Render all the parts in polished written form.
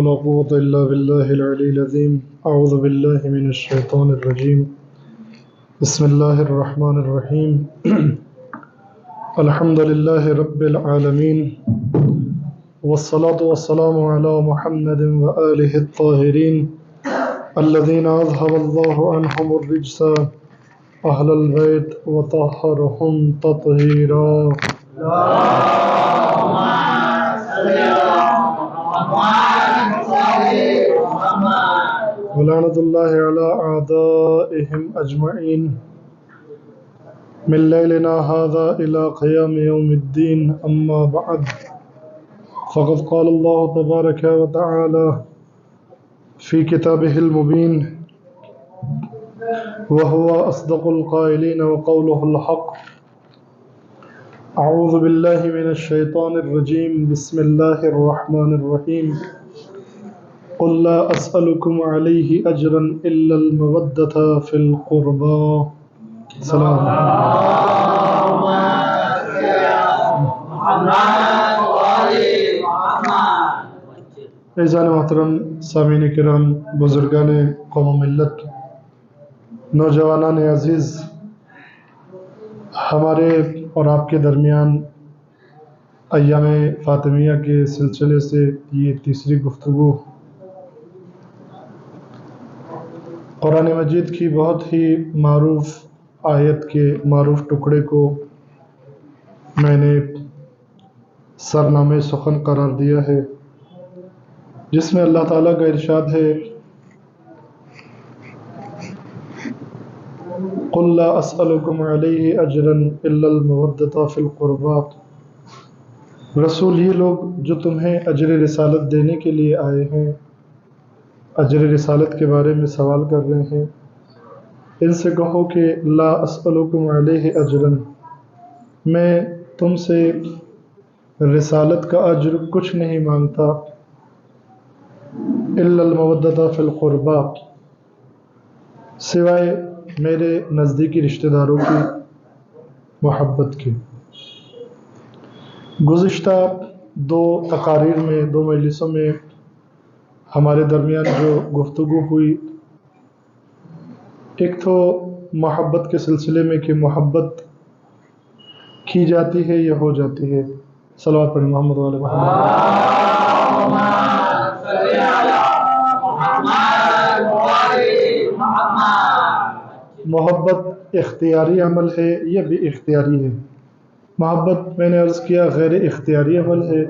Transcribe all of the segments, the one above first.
ولا قوة إلا بالله العلي العظيم. أعوذ بالله من الشيطان الرجيم. بسم الله الرحمن الرحيم. الحمد لله رب العالمين، والصلاة والسلام على محمد وآله الطاهرين الذين أذهب الله عنهم الرجس أهل البيت وطهرهم تطهيرا. ولعنة الله على أعدائهم أجمعين من ليلنا هذا إلى قيام يوم الدين. أما بعد، فقد قال الله تبارك وتعالى في كتابه المبين وهو أصدق القائلين وقوله الحق. أعوذ بالله من الشيطان الرجيم. بسم الله الرحمن الرحيم. قل لا أسألكم عليه أجرا إلا المودة في القربى. سلام. عزیزان محترم، سامعین کرام، بزرگان قوم و ملت، نوجوانان عزیز، ہمارے اور آپ کے درمیان ایام فاطمیہ کے سلسلے سے یہ تیسری گفتگو قرآن مجید کی بہت ہی معروف آیت کے معروف ٹکڑے کو میں نے سرنامے سخن قرار دیا ہے، جس میں اللہ تعالیٰ کا ارشاد ہے: قل لا اسألکم علیہ اجرا الا المودۃ فی القربى. رسول، یہ لوگ جو تمہیں اجر رسالت دینے کے لیے آئے ہیں، اجر رسالت کے بارے میں سوال کر رہے ہیں، ان سے کہو کہ لا اسألکم علیہ اجرا، میں تم سے رسالت کا اجر کچھ نہیں مانگتا، الا المودۃ فی القربى، سوائے میرے نزدیکی رشتہ داروں کی محبت کے. گزشتہ دو تقاریر میں، دو مجلسوں میں ہمارے درمیان جو گفتگو ہوئی، ایک تو محبت کے سلسلے میں کہ محبت کی جاتی ہے یا ہو جاتی ہے. صلوات پڑھیں محمد وعلی محمد. محبت اختیاری عمل ہے یا بے اختیاری ہے؟ محبت، میں نے عرض کیا، غیر اختیاری عمل ہے،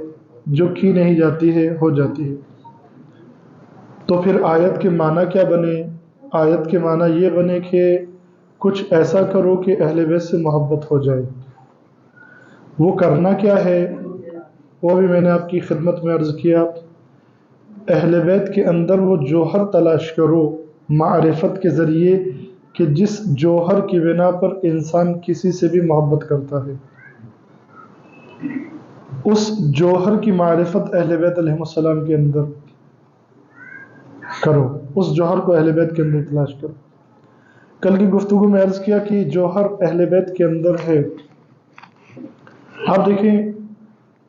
جو کی نہیں جاتی ہے، ہو جاتی ہے. تو پھر آیت کے معنی کیا بنے؟ آیت کے معنی یہ بنے کہ کچھ ایسا کرو کہ اہل بیت سے محبت ہو جائے. وہ کرنا کیا ہے؟ وہ بھی میں نے آپ کی خدمت میں عرض کیا، اہل بیت کے اندر وہ جوہر تلاش کرو معرفت کے ذریعے کہ جس جوہر کی بنا پر انسان کسی سے بھی محبت کرتا ہے، اس جوہر کی معرفت اہل بیت علیہ السلام کے اندر کرو، اس جوہر کو اہل بیت کے اندر تلاش کرو. کل کی گفتگو میں عرض کیا کہ جوہر اہل بیت کے اندر ہے. آپ دیکھیں،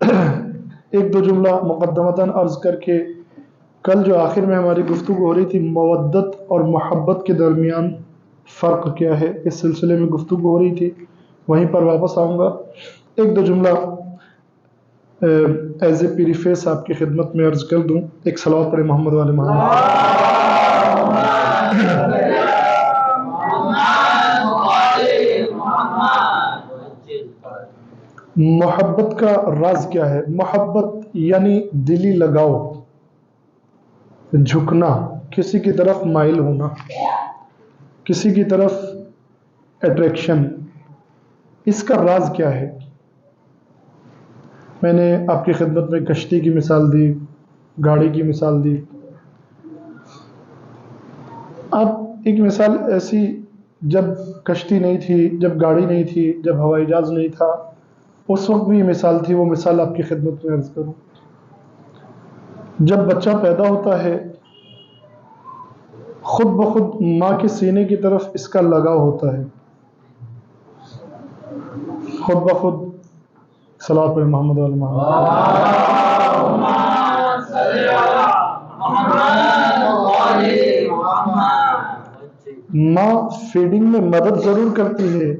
ایک دو جملہ مقدمتاً عرض کر کے، کل جو آخر میں ہماری گفتگو ہو رہی تھی مودت اور محبت کے درمیان فرق کیا ہے، اس سلسلے میں گفتگو ہو رہی تھی، وہیں پر واپس آؤں گا. ایک دو جملہ ایز اے پیریفیس آپ کی خدمت میں عرض کر دوں. ایک صلوات پڑھیں محمد والے محمد. محبت کا راز کیا ہے؟ محبت یعنی دلی لگاؤ، جھکنا، کسی کی طرف مائل ہونا، کسی کی طرف اٹریکشن. اس کا راز کیا ہے؟ میں نے آپ کی خدمت میں کشتی کی مثال دی، گاڑی کی مثال دی. اب ایک مثال ایسی، جب کشتی نہیں تھی، جب گاڑی نہیں تھی، جب ہوائی جہاز نہیں تھا، اس وقت بھی یہ مثال تھی. وہ مثال آپ کی خدمت میں عرض کروں. جب بچہ پیدا ہوتا ہے، خود بخود ماں کے سینے کی طرف اس کا لگاؤ ہوتا ہے، خود بخود. صلوات پڑھیں محمد وعلی محمد. ماں فیڈنگ میں مدد ضرور کرتی ہے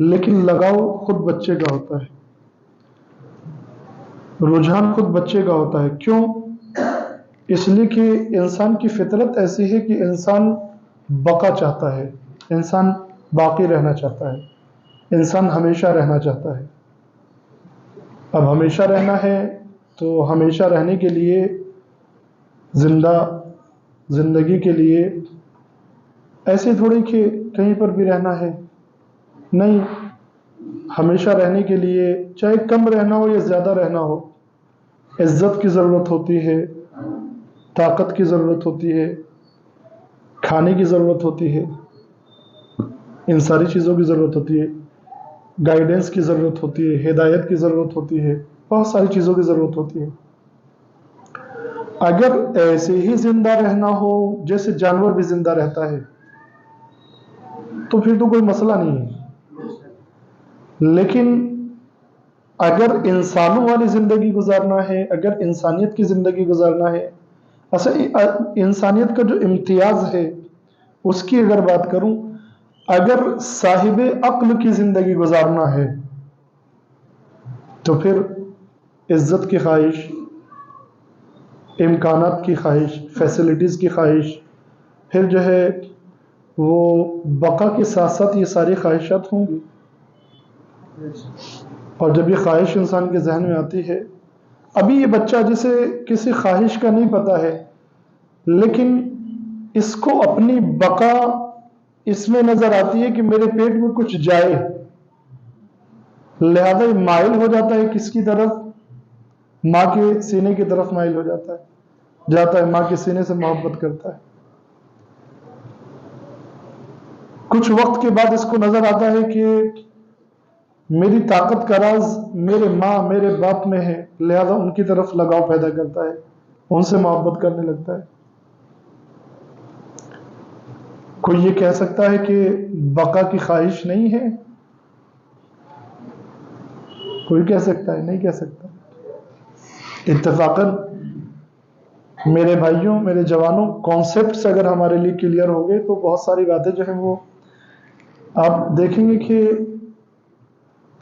لیکن لگاؤ خود بچے کا ہوتا ہے، رجحان خود بچے کا ہوتا ہے۔ کیوں؟ اس لیے کہ انسان کی فطرت ایسی ہے کہ انسان بقا چاہتا ہے، انسان باقی رہنا چاہتا ہے، انسان ہمیشہ رہنا چاہتا ہے۔ اب ہمیشہ رہنا ہے تو ہمیشہ رہنے کے لیے زندگی کے لیے ایسے تھوڑی کہ کہیں پر بھی رہنا ہے، نہیں، ہمیشہ رہنے کے لیے چاہے کم رہنا ہو یا زیادہ رہنا ہو، عزت کی ضرورت ہوتی ہے، طاقت کی ضرورت ہوتی ہے، کھانے کی ضرورت ہوتی ہے، ان ساری چیزوں کی ضرورت ہوتی ہے، گائیڈنس کی ضرورت ہوتی ہے، ہدایت کی ضرورت ہوتی ہے، بہت ساری چیزوں کی ضرورت ہوتی ہے۔ اگر ایسے ہی زندہ رہنا ہو جیسے جانور بھی زندہ رہتا ہے تو پھر تو کوئی مسئلہ نہیں ہے، لیکن اگر انسانوں والی زندگی گزارنا ہے، اگر انسانیت کی زندگی گزارنا ہے، اصل انسانیت کا جو امتیاز ہے اس کی اگر بات کروں، اگر صاحب عقل کی زندگی گزارنا ہے تو پھر عزت کی خواہش، امکانات کی خواہش، فیسلٹیز کی خواہش، پھر جو ہے وہ بقا کے ساتھ ساتھ یہ ساری خواہشات ہوں گی۔ اور جب یہ خواہش انسان کے ذہن میں آتی ہے، ابھی یہ بچہ جسے کسی خواہش کا نہیں پتہ ہے لیکن اس کو اپنی بقا اس میں نظر آتی ہے کہ میرے پیٹ میں کچھ جائے، لہذا یہ مائل ہو جاتا ہے کس کی طرف؟ ماں کے سینے کی طرف مائل ہو جاتا ہے، ماں کے سینے سے محبت کرتا ہے۔ کچھ وقت کے بعد اس کو نظر آتا ہے کہ میری طاقت کا راز میرے ماں میرے باپ میں ہے، لہذا ان کی طرف لگاؤ پیدا کرتا ہے، ان سے محبت کرنے لگتا ہے۔ کوئی یہ کہہ سکتا ہے کہ بقا کی خواہش نہیں ہے؟ کوئی کہہ سکتا ہے؟ نہیں کہہ سکتا۔ اتفاقاً میرے بھائیوں، میرے جوانوں، کانسیپٹس اگر ہمارے لیے کلیئر ہو گئے تو بہت ساری باتیں جو ہیں وہ آپ دیکھیں گے کہ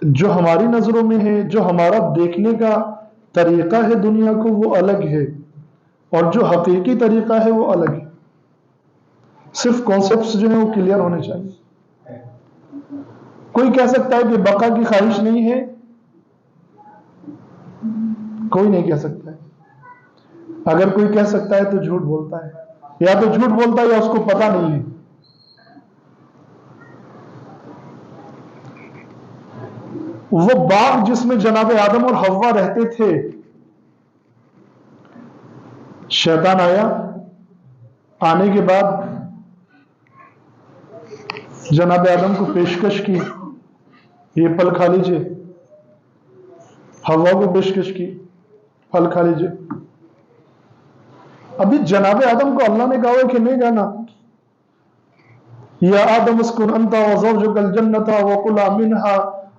جو ہماری نظروں میں ہے، جو ہمارا دیکھنے کا طریقہ ہے دنیا کو، وہ الگ ہے، اور جو حقیقی طریقہ ہے وہ الگ ہے۔ صرف کانسیپٹس جو ہیں وہ کلیئر ہونے چاہیے۔ کوئی کہہ سکتا ہے کہ بقا کی خواہش نہیں ہے؟ کوئی نہیں کہہ سکتا ہے۔ اگر کوئی کہہ سکتا ہے تو جھوٹ بولتا ہے، یا تو جھوٹ بولتا ہے یا اس کو پتہ نہیں ہے۔ وہ باغ جس میں جناب آدم اور حوا رہتے تھے، شیطان آیا، آنے کے بعد جناب آدم کو پیشکش کی یہ پھل کھا لیجئے، حوا کو پیشکش کی پھل کھا لیجئے۔ ابھی جناب آدم کو اللہ نے کہا کہ نہیں جانا، یا آدم اسکن انت وزوجک الجنۃ وکلا منہا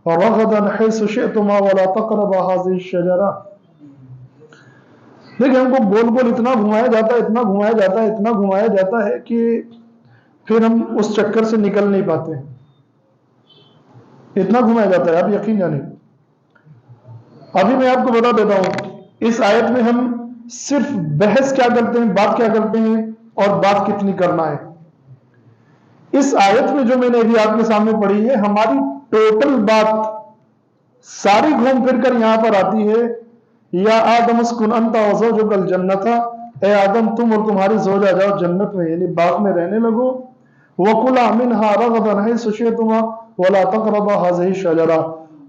رغدا حیث شئتما ولا تقربا هذه الشجرہ۔ دیکھیں ہم کو گول گول اتنا گھمایا جاتا ہے، اتنا گھمایا جاتا ہے، اتنا گھمایا جاتا ہے کہ پھر ہم اس چکر سے نکل نہیں پاتے ہیں، اتنا گھمایا جاتا ہے، آپ یقین جانیں۔ ابھی میں آپ کو بتا دیتا ہوں، اس آیت میں ہم صرف بحث کیا کرتے ہیں، بات کیا کرتے ہیں، اور بات کتنی کرنا ہے۔ اس آیت میں جو میں نے ابھی آپ کے سامنے پڑھی ہے، ہماری ٹوٹل بات ساری گھوم پھر کر یہاں پر آتی ہے، یا آدم اسکن انت وزوجک الجنۃ، اے آدم تم اور تمہاری زوجہ جاؤ جنت میں، یعنی باغ میں رہنے لگو، وکلا منہا رغدا حیث شئتما ولا تقربا هذه الشجرہ،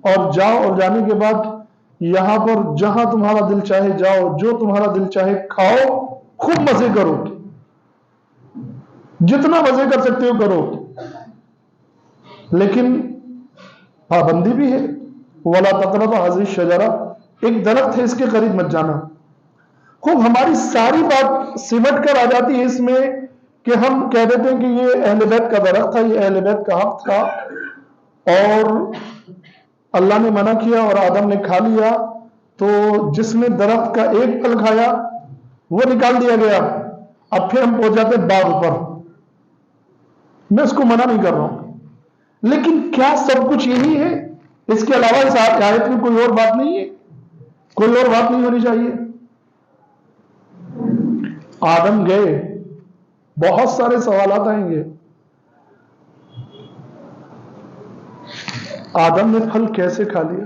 اور جاؤ، اور جانے کے بعد یہاں پر جہاں تمہارا دل چاہے جاؤ، جو تمہارا دل چاہے کھاؤ، خوب مزے کرو، جتنا مزے کر سکتے ہو کرو، لیکن پابندی بھی ہے، ولا تقربا هذه الشجرہ، ایک درخت ہے اس کے قریب مت جانا۔ خوب ہماری ساری بات سمٹ کر آ جاتی ہے اس میں کہ ہم کہہ دیتے ہیں کہ یہ اہل بیت کا درخت تھا، یہ اہل بیت کا حق تھا، اور اللہ نے منع کیا اور آدم نے کھا لیا، تو جس نے درخت کا ایک پھل کھایا وہ نکال دیا گیا۔ اب پھر ہم پہنچ جاتے باغ پر، میں اس کو منع نہیں کر رہا ہوں، لیکن کیا سب کچھ یہی ہے؟ اس کے علاوہ اس آیت میں کوئی اور بات نہیں ہے؟ کوئی اور بات نہیں ہونی چاہیے؟ آدم گئے، بہت سارے سوالات آئیں گے. آدم نے پھل کیسے کھا لیا؟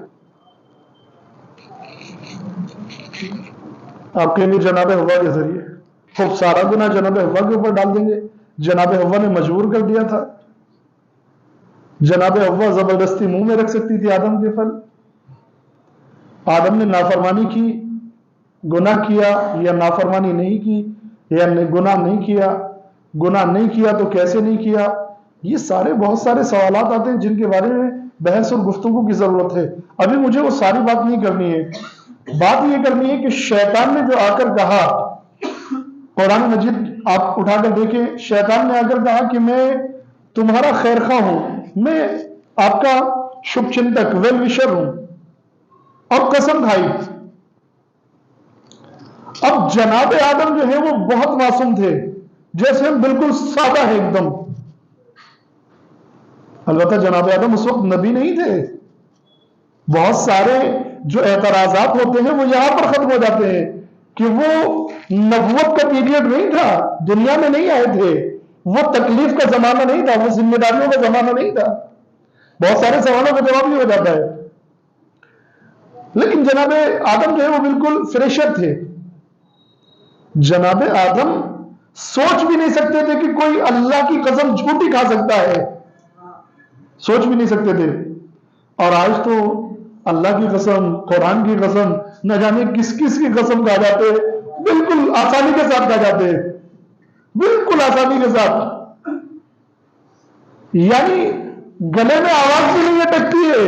آپ کہیں گے جناب حوا کے ذریعے. خوب سارا گناہ جناب حوا کے اوپر ڈال دیں گے. جناب حوا نے مجبور کر دیا تھا. جناب حوا زبردستی منہ میں رکھ سکتی تھی آدم کے پھل. آدم نے نافرمانی کی، گناہ کیا یا نافرمانی نہیں کی، یا گناہ نہیں کیا؟ گناہ نہیں کیا تو کیسے نہیں کیا؟ یہ سارے بہت سارے سوالات آتے ہیں جن کے بارے میں بحث اور گفتگو کی ضرورت ہے. ابھی مجھے وہ ساری بات نہیں کرنی ہے. بات یہ کرنی ہے کہ شیطان نے جو آ کر کہا، قرآن مجید آپ اٹھا کر دیکھیں، شیطان نے آ کر کہا کہ میں تمہارا خیر خواہ ہوں، میں آپ کا شبھ چنتک، ویل وشر ہوں، اور قسم کھائی. اب جناب آدم جو ہے وہ بہت معصوم تھے، جیسے ہم بالکل سادہ ہے ایک دم. البتہ جناب آدم اس وقت نبی نہیں تھے. بہت سارے جو اعتراضات ہوتے ہیں وہ یہاں پر ختم ہو جاتے ہیں کہ وہ نبوت کا پیریڈ نہیں تھا، دنیا میں نہیں آئے تھے، وہ تکلیف کا زمانہ نہیں تھا، وہ ذمہ داریوں کا زمانہ نہیں تھا. بہت سارے سوالوں کا جواب نہیں ہو جاتا ہے. لیکن جناب آدم جو ہے وہ بالکل فریشر تھے. جناب آدم سوچ بھی نہیں سکتے تھے کہ کوئی اللہ کی قسم جھوٹی کھا سکتا ہے، سوچ بھی نہیں سکتے تھے. اور آج تو اللہ کی قسم، قرآن کی قسم، نہ جانے کس کس کی قسم کھا جاتے ہیں، بالکل آسانی کے ساتھ کھا جاتے ہیں، بالکل آسانی کے ساتھ. یعنی گلے میں آواز بھی نہیں اٹکتی ہے.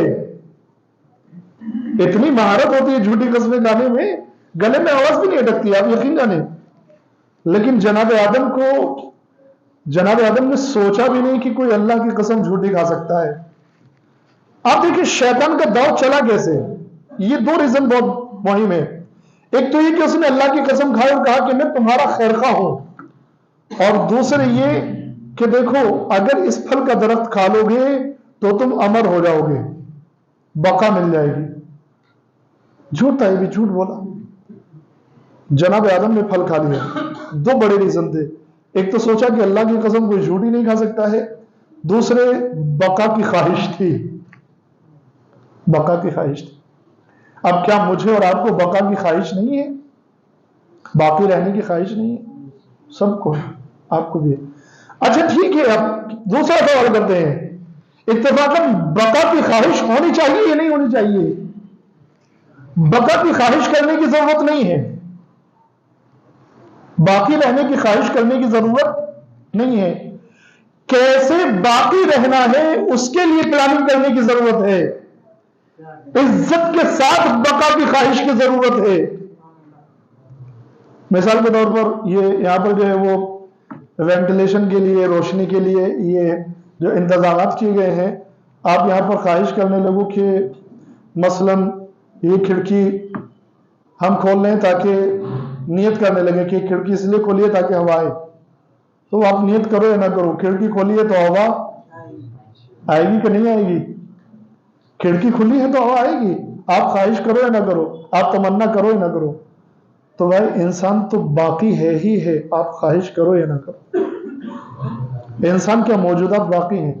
اتنی مہارت ہوتی ہے جھوٹی قسمیں کھانے میں، گلے میں آواز بھی نہیں اٹکتی، آپ یقین جانیں. لیکن جناب آدم نے سوچا بھی نہیں کہ کوئی اللہ کی قسم جھوٹی کھا سکتا ہے. آپ دیکھیں شیطان کا داؤ چلا کیسے. یہ دو ریزن بہت مہم ہے. ایک تو یہ کہ اس نے اللہ کی قسم کھائی اور کہا کہ میں تمہارا خیر خواہ ہوں، اور دوسرے یہ کہ دیکھو اگر اس پھل کا درخت کھا لو گے تو تم امر ہو جاؤ گے، بقا مل جائے گی. جھوٹ تھا، یہ بھی جھوٹ بولا. جناب آدم نے پھل کھا لیا. دو بڑے ریزن تھے. ایک تو سوچا کہ اللہ کی قسم کوئی جھوٹ ہی نہیں کھا سکتا ہے، دوسرے بقا کی خواہش تھی. بقا کی خواہش تھی. اب کیا مجھے اور آپ کو بقا کی خواہش نہیں ہے؟ باقی رہنے کی خواہش نہیں ہے؟ سب کو ہے، آپ کو بھی ہے. اچھا ٹھیک ہے، اب دوسرا سوال کرتے ہیں. اتفاقاً بقا کی خواہش ہونی چاہیے یا نہیں ہونی چاہیے؟ بقا کی خواہش کرنے کی ضرورت نہیں ہے، باقی رہنے کی خواہش کرنے کی ضرورت نہیں ہے. کیسے باقی رہنا ہے اس کے لیے پلاننگ کرنے کی ضرورت ہے. عزت کے ساتھ بقا کی خواہش کی ضرورت ہے. مثال کے طور پر یہاں پر جو ہے وہ وینٹیلیشن کے لیے، روشنی کے لیے یہ جو انتظامات کیے گئے ہیں، آپ یہاں پر خواہش کرنے لگو کہ مثلا یہ کھڑکی ہم کھول لیں، تاکہ نیت کرنے لگے کہ کھڑکی اس لیے کھولیے تاکہ ہوا آئے. تو آپ نیت کرو یا نہ کرو، کھڑکی کھولیے تو ہوا آئے گی کہ نہیں آئے گی؟ کھڑکی کھلی ہے تو ہوا آئے گی، آپ خواہش کرو یا نہ کرو، آپ تمنا کرو یا نہ کرو. تو بھائی انسان تو باقی ہے ہی ہے، آپ خواہش کرو یا نہ کرو. انسان کیا موجودات باقی ہیں.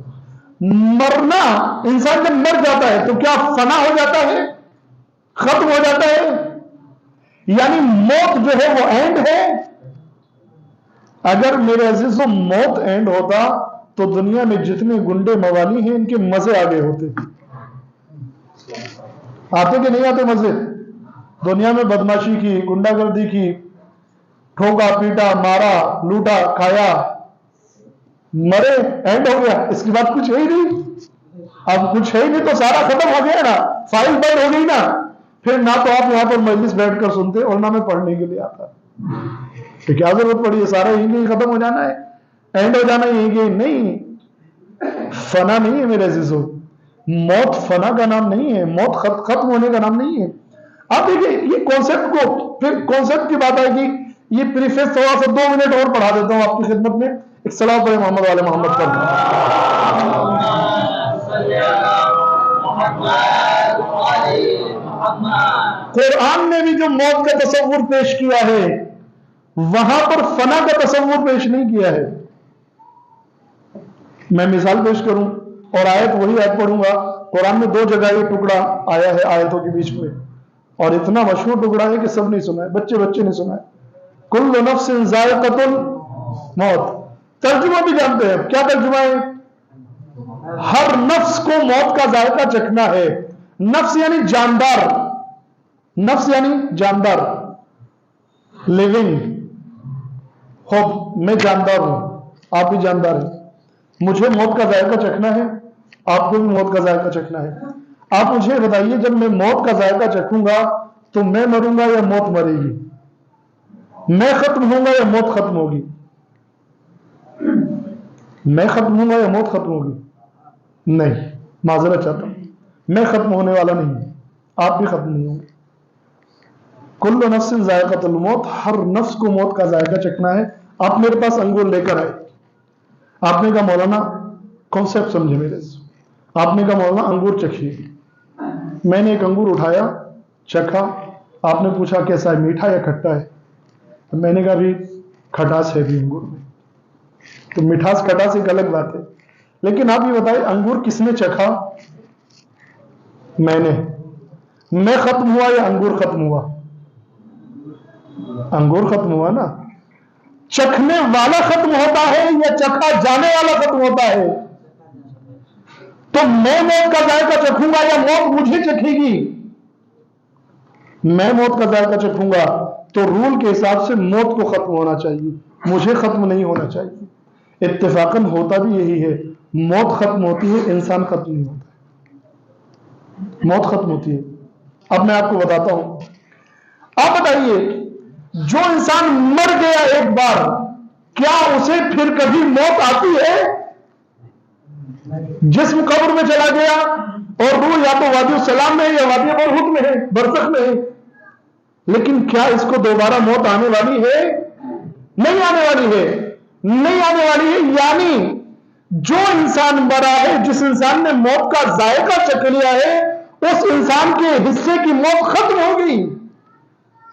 مرنا، انسان جب مر جاتا ہے تو کیا فنا ہو جاتا ہے، ختم ہو جاتا ہے؟ یعنی موت جو ہے وہ اینڈ ہے. اگر میرے عزیزوں موت اینڈ ہوتا تو دنیا میں جتنے گنڈے موالی ہیں ان کے مزے آگے ہوتے. آتے کہ نہیں آتے مزے؟ دنیا میں بدماشی کی، گنڈا گردی کی، ٹھوکا پیٹا، مارا لوٹا کھایا، مرے، اینڈ ہو گیا. اس کی بات کچھ ہے ہی نہیں. اب کچھ ہے ہی نہیں تو سارا ختم ہو گیا نا، فائل بند ہو گئی نا. پھر نہ تو آپ یہاں پر مجلس بیٹھ کر سنتے اور نہ میں پڑھنے کے لیے آتا. تو کیا ضرورت پڑی ہے؟ سارا یہیں ختم ہو جانا ہے، اینڈ ہو جانا ہے یہیں. نہیں، فنا نہیں ہے میرے عزیزوں. موت فنا کا نام نہیں ہے، موت ختم ہونے کا نام نہیں ہے. آپ دیکھیں یہ کانسیپٹ کو، پھر کانسیپٹ کی بات آئے گی. یہ پریفیس تھوڑا سا 2 منٹ اور پڑھا دیتا ہوں آپ کی خدمت میں. ایک صلاۃ پڑھیں محمد والے محمد پر۔ قرآن نے بھی جو موت کا تصور پیش کیا ہے وہاں پر فنا کا تصور پیش نہیں کیا ہے۔ میں مثال پیش کروں اور آیت وہی آیت پڑھوں گا۔ قرآن میں 2 جگہ یہ ٹکڑا آیا ہے آیتوں کے بیچ میں، اور اتنا مشہور ٹکڑا ہے کہ سب نہیں سنا ہے، بچے نہیں سنا ہے۔ کل نفس ذائقۃ الموت، ترجمہ بھی جانتے ہیں کیا ترجمہ ہے؟ ہر نفس کو موت کا ذائقہ چکھنا ہے۔ نفس یعنی جاندار، نفس یعنی جاندار، لیونگ، خود میں جاندار ہوں، آپ بھی جاندار ہیں، مجھے موت کا ذائقہ چکھنا ہے، آپ کو بھی موت کا ذائقہ چکھنا ہے۔ آپ مجھے بتائیے جب میں موت کا ذائقہ چکھوں گا تو میں مروں گا یا موت مرے گی؟ میں ختم ہوں گا یا موت ختم ہوگی؟ میں ختم ہوں گا یا موت ختم ہوگی؟ نہیں، معذرت چاہتا ہوں، میں ختم ہونے والا نہیں ہوں، آپ بھی ختم نہیں ہوں گے۔ کل نفس ذائقۃ الموت، ہر نفس کو موت کا ذائقہ چکھنا ہے۔ آپ میرے پاس انگور لے کر آئے، آپ نے کہا مولانا کانسیپٹ سمجھے میرے سے، آپ نے کہا مولانا انگور چکھیے۔ میں نے ایک انگور اٹھایا، چکھا، آپ نے پوچھا کیسا ہے، میٹھا یا کھٹا ہے؟ میں نے کہا بھی کھٹاس ہے بھی انگور میں۔ تو مٹھاس کھٹاس ایک الگ بات ہے، لیکن آپ یہ بتائیں انگور کس نے چکھا؟ میں نے۔ میں ختم ہوا یا انگور ختم ہوا؟ انگور ختم ہوا نا۔ چکھنے والا ختم ہوتا ہے یا چکھا جانے والا ختم ہوتا ہے؟ تو میں موت کا ذائقہ چکھوں گا یا موت مجھے چکھے گی؟ میں موت کا ذائقہ چکھوں گا تو رول کے حساب سے موت کو ختم ہونا چاہیے، مجھے ختم نہیں ہونا چاہیے۔ اتفاقاً ہوتا بھی یہی ہے، موت ختم ہوتی ہے، انسان ختم نہیں ہوتا، موت ختم ہوتی ہے۔ اب میں آپ کو بتاتا ہوں، آپ بتائیے جو انسان مر گیا ایک بار، کیا اسے پھر کبھی موت آتی ہے؟ جسم قبر میں چلا گیا اور روح یا تو وادی السلام میں ہے یا وادی برزخ میں ہے، برزخ میں ہے، لیکن کیا اس کو دوبارہ موت آنے والی ہے؟ نہیں آنے والی ہے، نہیں آنے والی ہے۔ یعنی جو انسان مرا ہے، جس انسان نے موت کا ذائقہ چکھ لیا ہے، اس انسان کے حصے کی موت ختم ہو گئی۔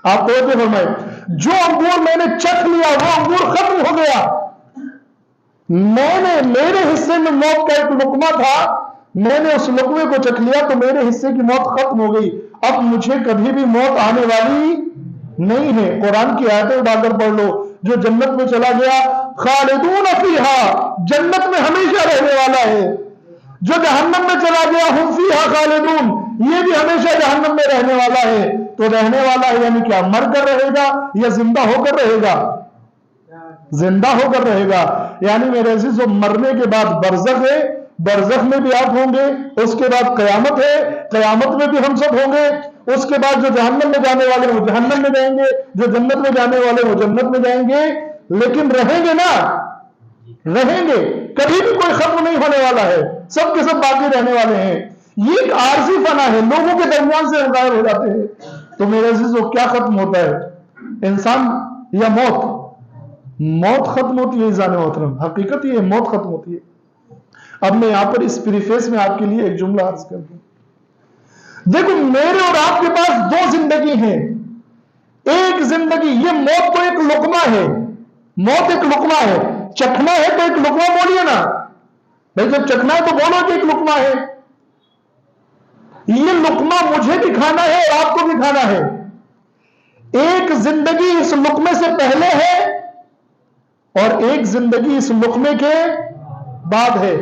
آپ توجہ فرمائیں، جو انگور میں نے چکھ لیا وہ انگور ختم ہو گیا۔ میرے حصے میں موت کا ایک لقمہ تھا، میں نے اس لقمے کو چکھ لیا تو میرے حصے کی موت ختم ہو گئی۔ اب مجھے کبھی بھی موت آنے والی نہیں ہے۔ قرآن کی آیتیں اٹھا کر پڑھ لو، جو جنت میں چلا گیا خالدون فیہا، جنت میں ہمیشہ رہنے والا ہے۔ جو جہنم میں چلا گیا ہم فیہا خالدون، یہ بھی ہمیشہ جہنم میں رہنے والا ہے۔ تو رہنے والا ہے یعنی کیا؟ مر کر رہے گا یا زندہ ہو کر رہے گا؟ زندہ ہو کر رہے گا۔ یعنی میرے عزیزو، مرنے کے بعد برزخ ہے، برزخ میں بھی آپ ہوں گے، اس کے بعد قیامت ہے، قیامت میں بھی ہم سب ہوں گے، اس کے بعد جو جہنم میں جانے والے وہ جہنم میں جائیں گے، جو جنت میں جانے والے وہ جنت میں جائیں گے، لیکن رہیں گے نا، رہیں گے، کبھی بھی کوئی ختم نہیں ہونے والا ہے، سب کے سب باقی رہنے والے ہیں۔ یہ ایک عارضی فنا ہے، لوگوں کے درمیان سے غائب ہو جاتے ہیں۔ تو میرے عزیزو کیا ختم ہوتا ہے، انسان یا موت؟ موت ختم ہوتی ہے عزیزان محترم، حقیقت یہ موت ختم ہوتی ہے۔ اب میں یہاں پر اس پریفیس میں آپ کے لیے ایک جملہ عرض کر دوں۔ دیکھو، میرے اور آپ کے پاس 2 زندگی ہیں۔ ایک زندگی، یہ موت تو ایک لقمہ ہے، موت ایک لقمہ ہے، چکھنا ہے تو ایک لقمہ بولیے نا بھائی، جب چکھنا ہے تو بولو کہ ایک لقمہ ہے۔ یہ لقمہ مجھے بھی کھانا ہے اور آپ کو بھی کھانا ہے۔ ایک زندگی اس لقمے سے پہلے ہے اور ایک زندگی اس لقمے کے بعد ہے۔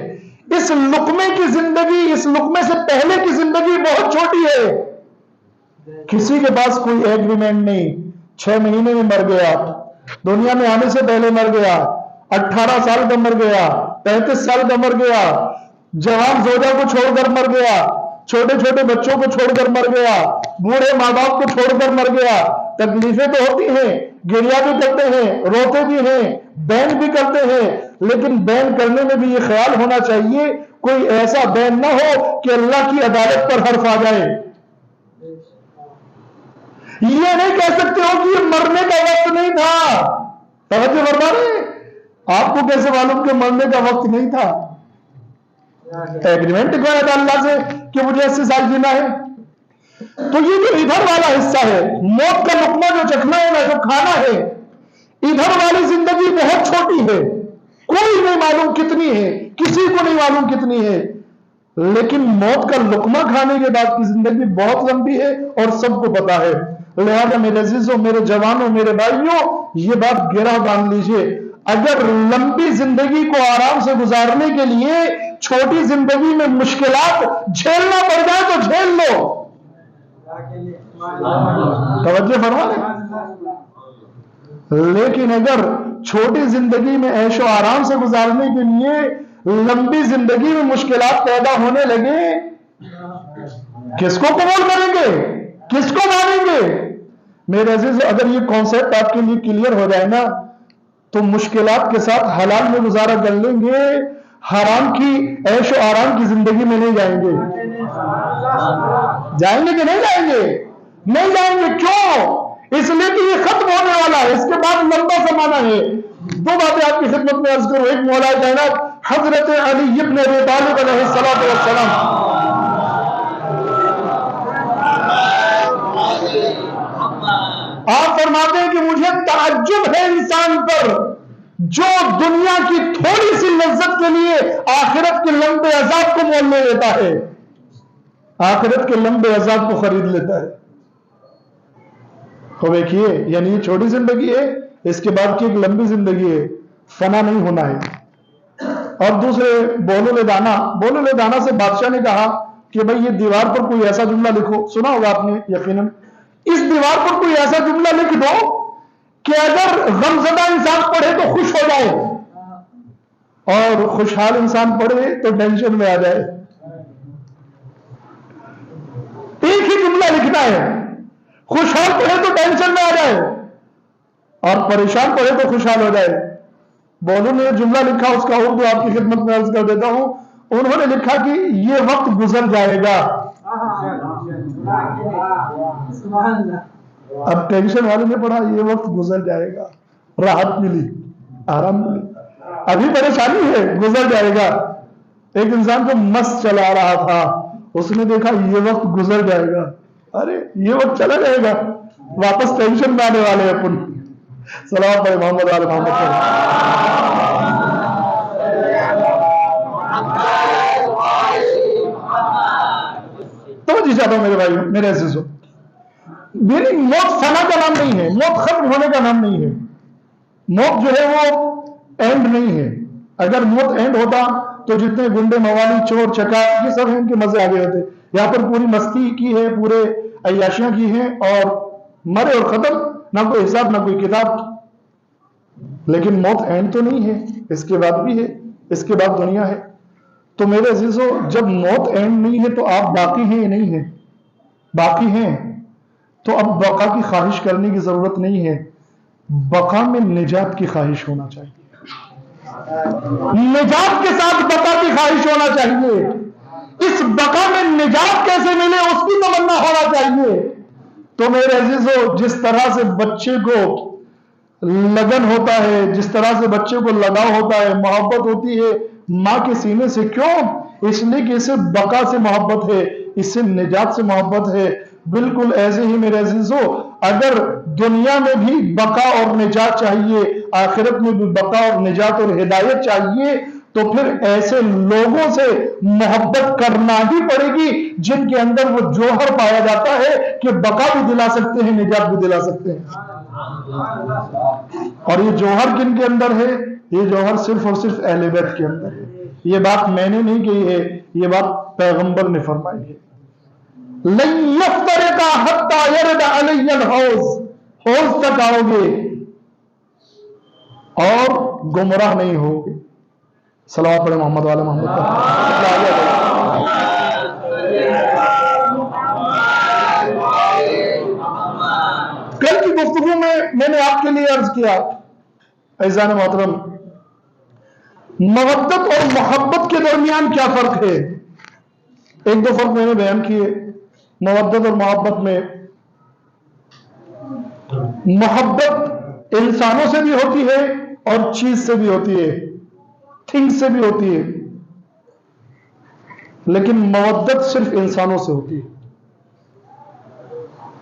اس لقمے کی زندگی، اس لقمے سے پہلے کی زندگی بہت چھوٹی ہے، کسی کے پاس کوئی ایگریمنٹ نہیں، 6 مہینے میں مر گیا، دنیا میں آنے سے پہلے مر گیا، 18 سال کا مر گیا، 35 سال کا مر گیا، جوان زوجہ کو چھوڑ کر مر گیا، چھوٹے چھوٹے بچوں کو چھوڑ کر مر گیا، بوڑھے ماں باپ کو چھوڑ کر مر گیا۔ تکلیفیں تو ہوتی ہیں، گریا بھی کرتے ہیں، روتے بھی ہیں، بین بھی کرتے ہیں، لیکن بین کرنے میں بھی یہ خیال ہونا چاہیے کوئی ایسا بین نہ ہو کہ اللہ کی عدالت پر حرف آ جائے۔ یہ نہیں کہہ سکتے ہو کہ یہ مرنے کا وقت نہیں تھا، توجہ فرما رہے ہیں، آپ کو کیسے معلوم کہ مرنے کا وقت نہیں تھا؟ ایگریمنٹ کیا تھا اللہ سے کہ مجھے 80 سال جینا ہے؟ تو یہ جو ادھر والا حصہ ہے، موت کا لقمہ جو چکھنا ہے نا، جو کھانا ہے، ادھر والی زندگی بہت چھوٹی ہے، کوئی نہیں معلوم کتنی ہے، کسی کو نہیں معلوم کتنی ہے، لیکن موت کا لقمہ کھانے کے بعد کی زندگی بہت لمبی ہے اور سب کو پتا ہے۔ لہذا میرے عزیزوں، میرے جوانوں، میرے بھائیوں، یہ بات گرہ باندھ لیجئے، اگر لمبی زندگی کو آرام سے گزارنے کے لیے چھوٹی زندگی میں مشکلات جھیلنا پڑ جائے تو جھیل لو۔ توجہ فرما رہے؟ لیکن اگر چھوٹی زندگی میں عیش و آرام سے گزارنے کے لیے لمبی زندگی میں مشکلات پیدا ہونے لگے، کس کو قبول کریں گے؟ کس کو مانیں گے؟ میرے عزیز، اگر یہ کانسیپٹ آپ کے لیے کلیئر ہو جائے نا تو مشکلات کے ساتھ حلال میں گزارا کر لیں گے، حرام کی عیش و آرام کی زندگی میں نہیں جائیں گے۔ جائیں گے کہ نہیں جائیں گے؟ نہیں جائیں گے۔ کیوں؟ اس لیے کہ یہ ختم ہونے والا ہے، اس کے بعد لمبا زمانہ ہے۔ دو باتیں آپ کی خدمت میں عرض کروں۔ ایک مولا کائنات حضرت علی ابن ابی طالب علیہ السلام، آپ فرماتے ہیں کہ مجھے تعجب ہے انسان پر جو دنیا کی تھوڑی سی لذت کے لیے آخرت کے لمبے عذاب کو مول لے لیتا ہے، آخرت کے لمبے عذاب کو خرید لیتا ہے۔ تو دیکھیے، یعنی یہ چھوٹی زندگی ہے، اس کے بعد کی ایک لمبی زندگی ہے، فنا نہیں ہونا ہے۔ اور دوسرے، بولو لے دانا سے بادشاہ نے کہا کہ بھئی یہ دیوار پر کوئی ایسا جملہ لکھو، سنا ہوگا آپ نے یقیناً، اس دیوار پر کوئی ایسا جملہ لکھ دو کہ اگر غمزدہ انسان پڑھے تو خوش ہو جائے اور خوشحال انسان پڑھے تو ٹینشن میں آ جائے۔ ایک ہی جملہ لکھنا ہے، خوشحال پڑھے تو ٹینشن میں آ جائے اور پریشان پڑھے تو خوشحال ہو جائے۔ بولو نے جملہ لکھا، اس کا اردو آپ کی خدمت میں عرض کر دیتا ہوں۔ انہوں نے لکھا کہ یہ وقت گزر جائے گا۔ اب ٹینشن والے نے پڑھا یہ وقت گزر جائے گا، راحت ملی، آرام ملی۔ ابھی پریشانی ہے، گزر جائے گا۔ ایک انسان کو مست چلا رہا تھا، اس نے دیکھا یہ وقت گزر جائے گا، ارے یہ وقت چلا جائے گا، واپس ٹینشن میں آنے والے اپن۔ صلوات پر محمد علی محمد۔ توجہ چاہتا ہوں میرے بھائی، میرے عزیزوں، میری موت فنا کا نام نہیں ہے، موت ختم ہونے کا نام نہیں ہے۔ موت جو ہے وہ اینڈ نہیں ہے۔ اگر موت اینڈ ہوتا تو جتنے گنڈے، موالی، چور، چکار، یہ سب ان کے مزے آگے ہوتے۔ یہاں پر پوری مستی کی ہے، پورے عیاشیاں کی ہیں اور مرے اور ختم، نہ کوئی حساب نہ کوئی کتاب۔ لیکن موت اینڈ تو نہیں ہے، اس کے بعد بھی ہے، اس کے بعد دنیا ہے۔ تو میرے عزیزوں، جب موت اینڈ نہیں ہے تو آپ باقی ہیں یا نہیں ہیں؟ باقی ہیں، تو اب بقا کی خواہش کرنے کی ضرورت نہیں ہے، بقا میں نجات کی خواہش ہونا چاہیے، نجات کے ساتھ بقا کی خواہش ہونا چاہیے۔ اس بقا میں نجات کیسے ملے اس کی تمنا ہونا چاہیے۔ تو میرے عزیزوں، جس طرح سے بچے کو لگن ہوتا ہے، جس طرح سے بچے کو لگاؤ ہوتا ہے، محبت ہوتی ہے ماں کے سینے سے، کیوں؟ اس لیے کہ اسے بقا سے محبت ہے، اس سے نجات سے محبت ہے۔ بالکل ایسے ہی میرے عزیزوں، اگر دنیا میں بھی بقا اور نجات چاہیے، آخرت میں بھی بقا اور نجات اور ہدایت چاہیے، تو پھر ایسے لوگوں سے محبت کرنا ہی پڑے گی جن کے اندر وہ جوہر پایا جاتا ہے کہ بقا بھی دلا سکتے ہیں، نجات بھی دلا سکتے ہیں۔ اور یہ جوہر کن کے اندر ہے؟ یہ جوہر صرف اور صرف اہل بیت کے اندر ہے۔ یہ بات میں نے نہیں کہی ہے، یہ بات پیغمبر نے فرمائی ہے۔ لن یفترق حتی یرد علی الحوض، حوض تک آؤ گے اور گمراہ نہیں ہوگے۔ صلوات پڑھیں محمد والے محمد پر۔ کل کی گفتگو میں نے آپ کے لیے عرض کیا، عزیزان محترم، مودت اور محبت کے درمیان کیا فرق ہے؟ ایک دو فرق میں نے بیان کیے۔ مودت اور محبت میں، محبت انسانوں سے بھی ہوتی ہے اور چیز سے بھی ہوتی ہے، تھنگ سے بھی ہوتی ہے، لیکن موت صرف انسانوں سے ہوتی ہے۔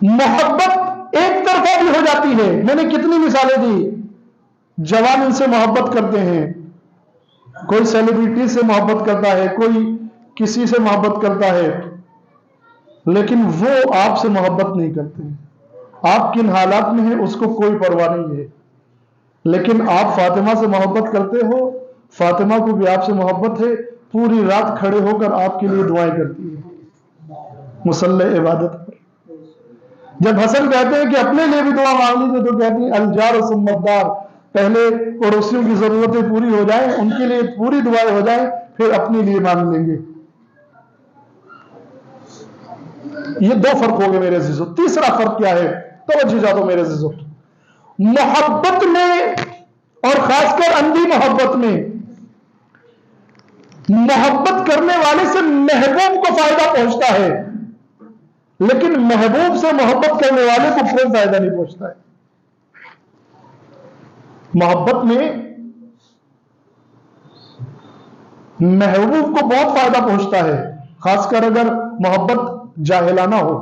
محبت ایک طرفہ بھی ہو جاتی ہے، میں نے کتنی مثالیں دی، جوان ان سے محبت کرتے ہیں، کوئی سیلیبریٹی سے محبت کرتا ہے، کوئی کسی سے محبت کرتا ہے، لیکن وہ آپ سے محبت نہیں کرتے ہیں۔ آپ کن حالات میں ہیں اس کو کوئی پرواہ نہیں ہے، لیکن آپ فاطمہ سے محبت کرتے ہو، فاطمہ کو بھی آپ سے محبت ہے، پوری رات کھڑے ہو کر آپ کے لیے دعائیں کرتی ہے مصلی عبادت پر۔ جب حسن کہتے ہیں کہ اپنے لیے بھی دعا مانگ لیجیے تو کہتی ہیں الجار و ثم الدار، پہلے پڑوسیوں کی ضرورتیں پوری ہو جائیں، ان کے لیے پوری دعائیں ہو جائیں، پھر اپنے لیے مانگ لیں گے۔ یہ دو فرق ہو گئے میرے عزیزو۔ تیسرا فرق کیا ہے؟ توجہ جا دو میرے عزیزو، محبت میں اور خاص کر اندھی محبت میں، محبت کرنے والے سے محبوب کو فائدہ پہنچتا ہے، لیکن محبوب سے محبت کرنے والے کو کوئی فائدہ نہیں پہنچتا ہے۔ محبت میں محبوب کو بہت فائدہ پہنچتا ہے، خاص کر اگر محبت جاہلانہ ہو،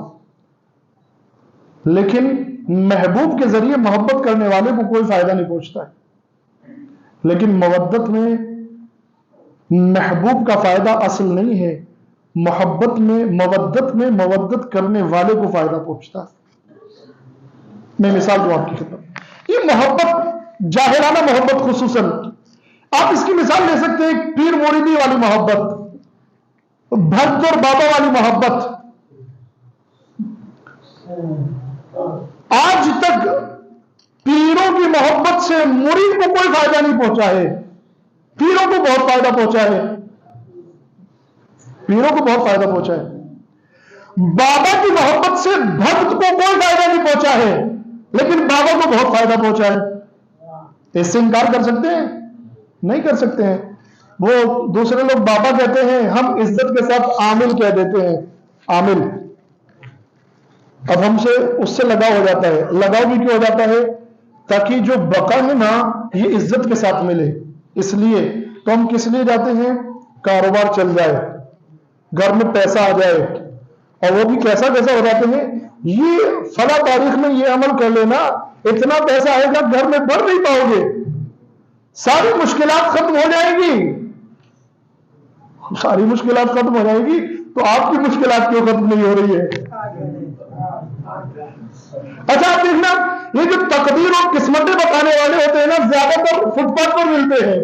لیکن محبوب کے ذریعے محبت کرنے والے کو کوئی فائدہ نہیں پہنچتا ہے۔ لیکن مودت میں محبوب کا فائدہ اصل نہیں ہے، محبت میں مودت میں مودت کرنے والے کو فائدہ پہنچتا ہے۔ میں مثال دوں آپ کی خدمت، یہ محبت جاہلانہ محبت خصوصاً آپ اس کی مثال لے سکتے ہیں، پیر مریدی والی محبت، بھکت اور بابا والی محبت۔ آج تک پیروں کی محبت سے مرید کو کوئی فائدہ نہیں پہنچا ہے، پیروں کو بہت فائدہ پہنچا ہے، پیروں کو بہت فائدہ پہنچا ہے۔ بابا کی محبت سے بھکت کو کوئی فائدہ نہیں پہنچا ہے، لیکن بابا کو بہت فائدہ پہنچا ہے۔ اس سے انکار کر سکتے ہیں؟ نہیں کر سکتے ہیں۔ وہ دوسرے لوگ بابا کہتے ہیں، ہم عزت کے ساتھ عامل کہہ دیتے ہیں، عامل۔ اب ہم سے اس سے لگاؤ ہو جاتا ہے، لگاؤ بھی کیوں ہو جاتا ہے؟ تاکہ جو بقا ہے نا یہ عزت کے ساتھ ملے، اس لیے تو ہم کس لیے جاتے ہیں؟ کاروبار چل جائے، گھر میں پیسہ آ جائے، اور وہ بھی کیسا ہو جاتے ہیں، یہ فلاں تاریخ میں یہ عمل کر لینا، اتنا پیسہ آئے گا گھر میں بھر نہیں پاؤ گے، ساری مشکلات ختم ہو جائے گی، ساری مشکلات ختم ہو جائے گی، تو آپ کی مشکلات کیوں ختم نہیں ہو رہی ہے؟ اچھا آپ دیکھنا، یہ جو تقدیر اور قسمتیں بتانے والے ہوتے ہیں نا، زیادہ تر فٹ پاتھ پر ملتے ہیں،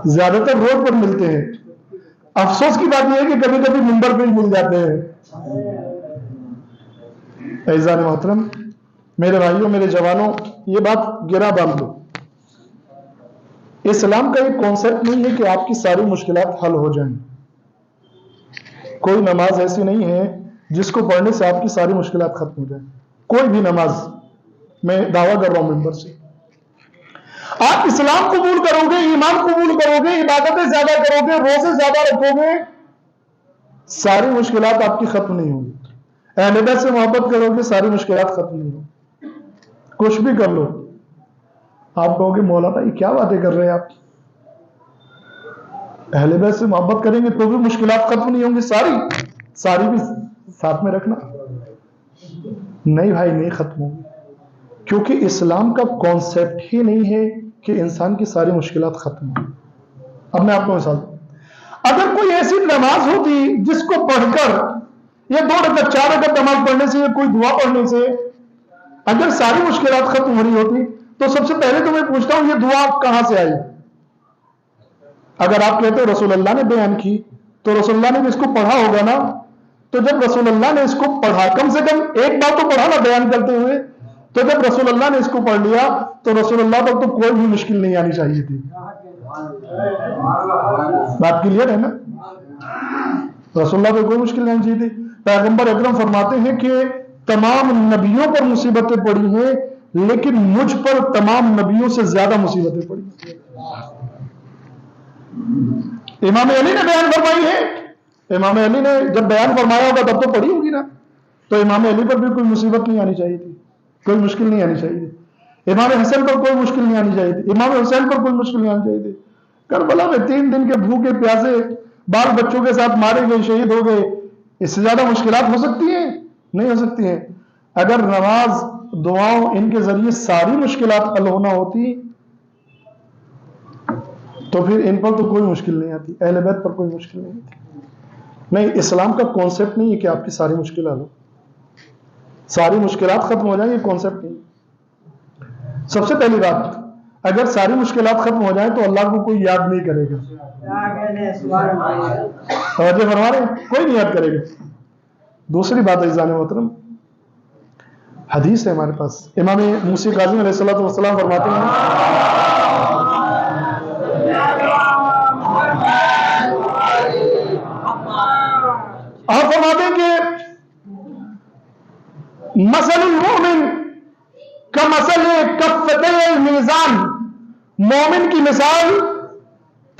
زیادہ تر روڈ پر ملتے ہیں۔ افسوس کی بات یہ ہے کہ کبھی کبھی منبر پہ مل جاتے ہیں۔ اعزاز محترم، میرے بھائیوں، میرے جوانوں، یہ بات گرا باندھ لو، اسلام کا یہ کانسیپٹ نہیں ہے کہ آپ کی ساری مشکلات حل ہو جائیں۔ کوئی نماز ایسی نہیں ہے جس کو پڑھنے سے آپ کی ساری مشکلات ختم ہو جائیں، کوئی بھی نماز، میں دعویٰ کر رہا ہوں ممبر سے۔ آپ اسلام قبول کرو گے، ایمان قبول کرو گے، عبادتیں زیادہ کرو گے، روزے زیادہ رکھو گے، ساری مشکلات آپ کی ختم نہیں ہوں گی۔ اہل بیت سے محبت کرو گے، ساری مشکلات ختم نہیں ہوں گی۔ کچھ بھی کر لو، آپ کہو گے مولانا یہ کیا باتیں کر رہے ہیں آپ؟ اہل بیت سے محبت کریں گے تو بھی مشکلات ختم نہیں ہوں گی، ساری بھی ساتھ میں رکھنا؟ نہیں بھائی، نہیں ختم ہوگی، کیونکہ اسلام کا کانسیپٹ ہی نہیں ہے کہ انسان کی ساری مشکلات ختم ہوں۔ اب میں آپ کو مثال دوں، اگر کوئی ایسی نماز ہوتی جس کو پڑھ کر یا 2 رکعت 4 رکعت نماز پڑھنے سے یا کوئی دعا پڑھنے سے اگر ساری مشکلات ختم ہو رہی ہوتی، تو سب سے پہلے تو میں پوچھتا ہوں یہ دعا کہاں سے آئی؟ اگر آپ کہتے ہو رسول اللہ نے بیان کی، تو رسول اللہ نے بھی اس کو پڑھا ہوگا نا، تو جب رسول اللہ نے اس کو پڑھا، کم سے کم ایک بات تو پڑھا نا بیان کرتے ہوئے، تو جب رسول اللہ نے اس کو پڑھ لیا تو رسول اللہ تک تو کوئی بھی مشکل نہیں آنی چاہیے تھی۔ بات کلیئر ہے نا؟ رسول اللہ پہ کوئی مشکل نہیں آنی چاہیے تھی۔ پیغمبر اکرم فرماتے ہیں کہ تمام نبیوں پر مصیبتیں پڑی ہیں، لیکن مجھ پر تمام نبیوں سے زیادہ مصیبتیں پڑی ہیں۔ امام علی نے بیان فرمائی ہے، امام علی نے جب بیان فرمایا ہوگا تب تو پڑھی ہوگی نا، تو امام علی پر بھی کوئی مصیبت نہیں آنی چاہیے تھی، کوئی مشکل نہیں آنی چاہیے تھی۔ امام حسن پر کوئی مشکل نہیں آنی چاہیے تھی، امام حسین پر کوئی مشکل نہیں آنی چاہیے تھی۔ کربلا میں 3 دن کے بھوکے پیاسے بال بچوں کے ساتھ مارے گئے، شہید ہو گئے، اس سے زیادہ مشکلات ہو سکتی ہیں؟ نہیں ہو سکتی ہیں۔ اگر نماز دعاؤں ان کے ذریعے ساری مشکلات حل ہونا ہوتی تو پھر ان پر تو کوئی مشکل نہیں آتی، اہل بیت پر کوئی مشکل نہیں آتی۔ نہیں، اسلام کا کانسیپٹ نہیں ہے کہ آپ کی ساری مشکلات ہو، ساری مشکلات ختم ہو جائیں، یہ کانسیپٹ نہیں۔ سب سے پہلی بات، اگر ساری مشکلات ختم ہو جائیں تو اللہ کو کوئی یاد نہیں کرے گا۔ توجہ فرما رہے ہیں؟ کوئی نہیں یاد کرے گا۔ دوسری بات عزیزان محترم، حدیث ہے ہمارے پاس، امام موسی کاظم علیہ الصلوۃ والسلام فرماتے ہیں، آپ فرماتے ہیں کہ مثل المؤمن کمثل کفتي المیزان، مومن کی مثال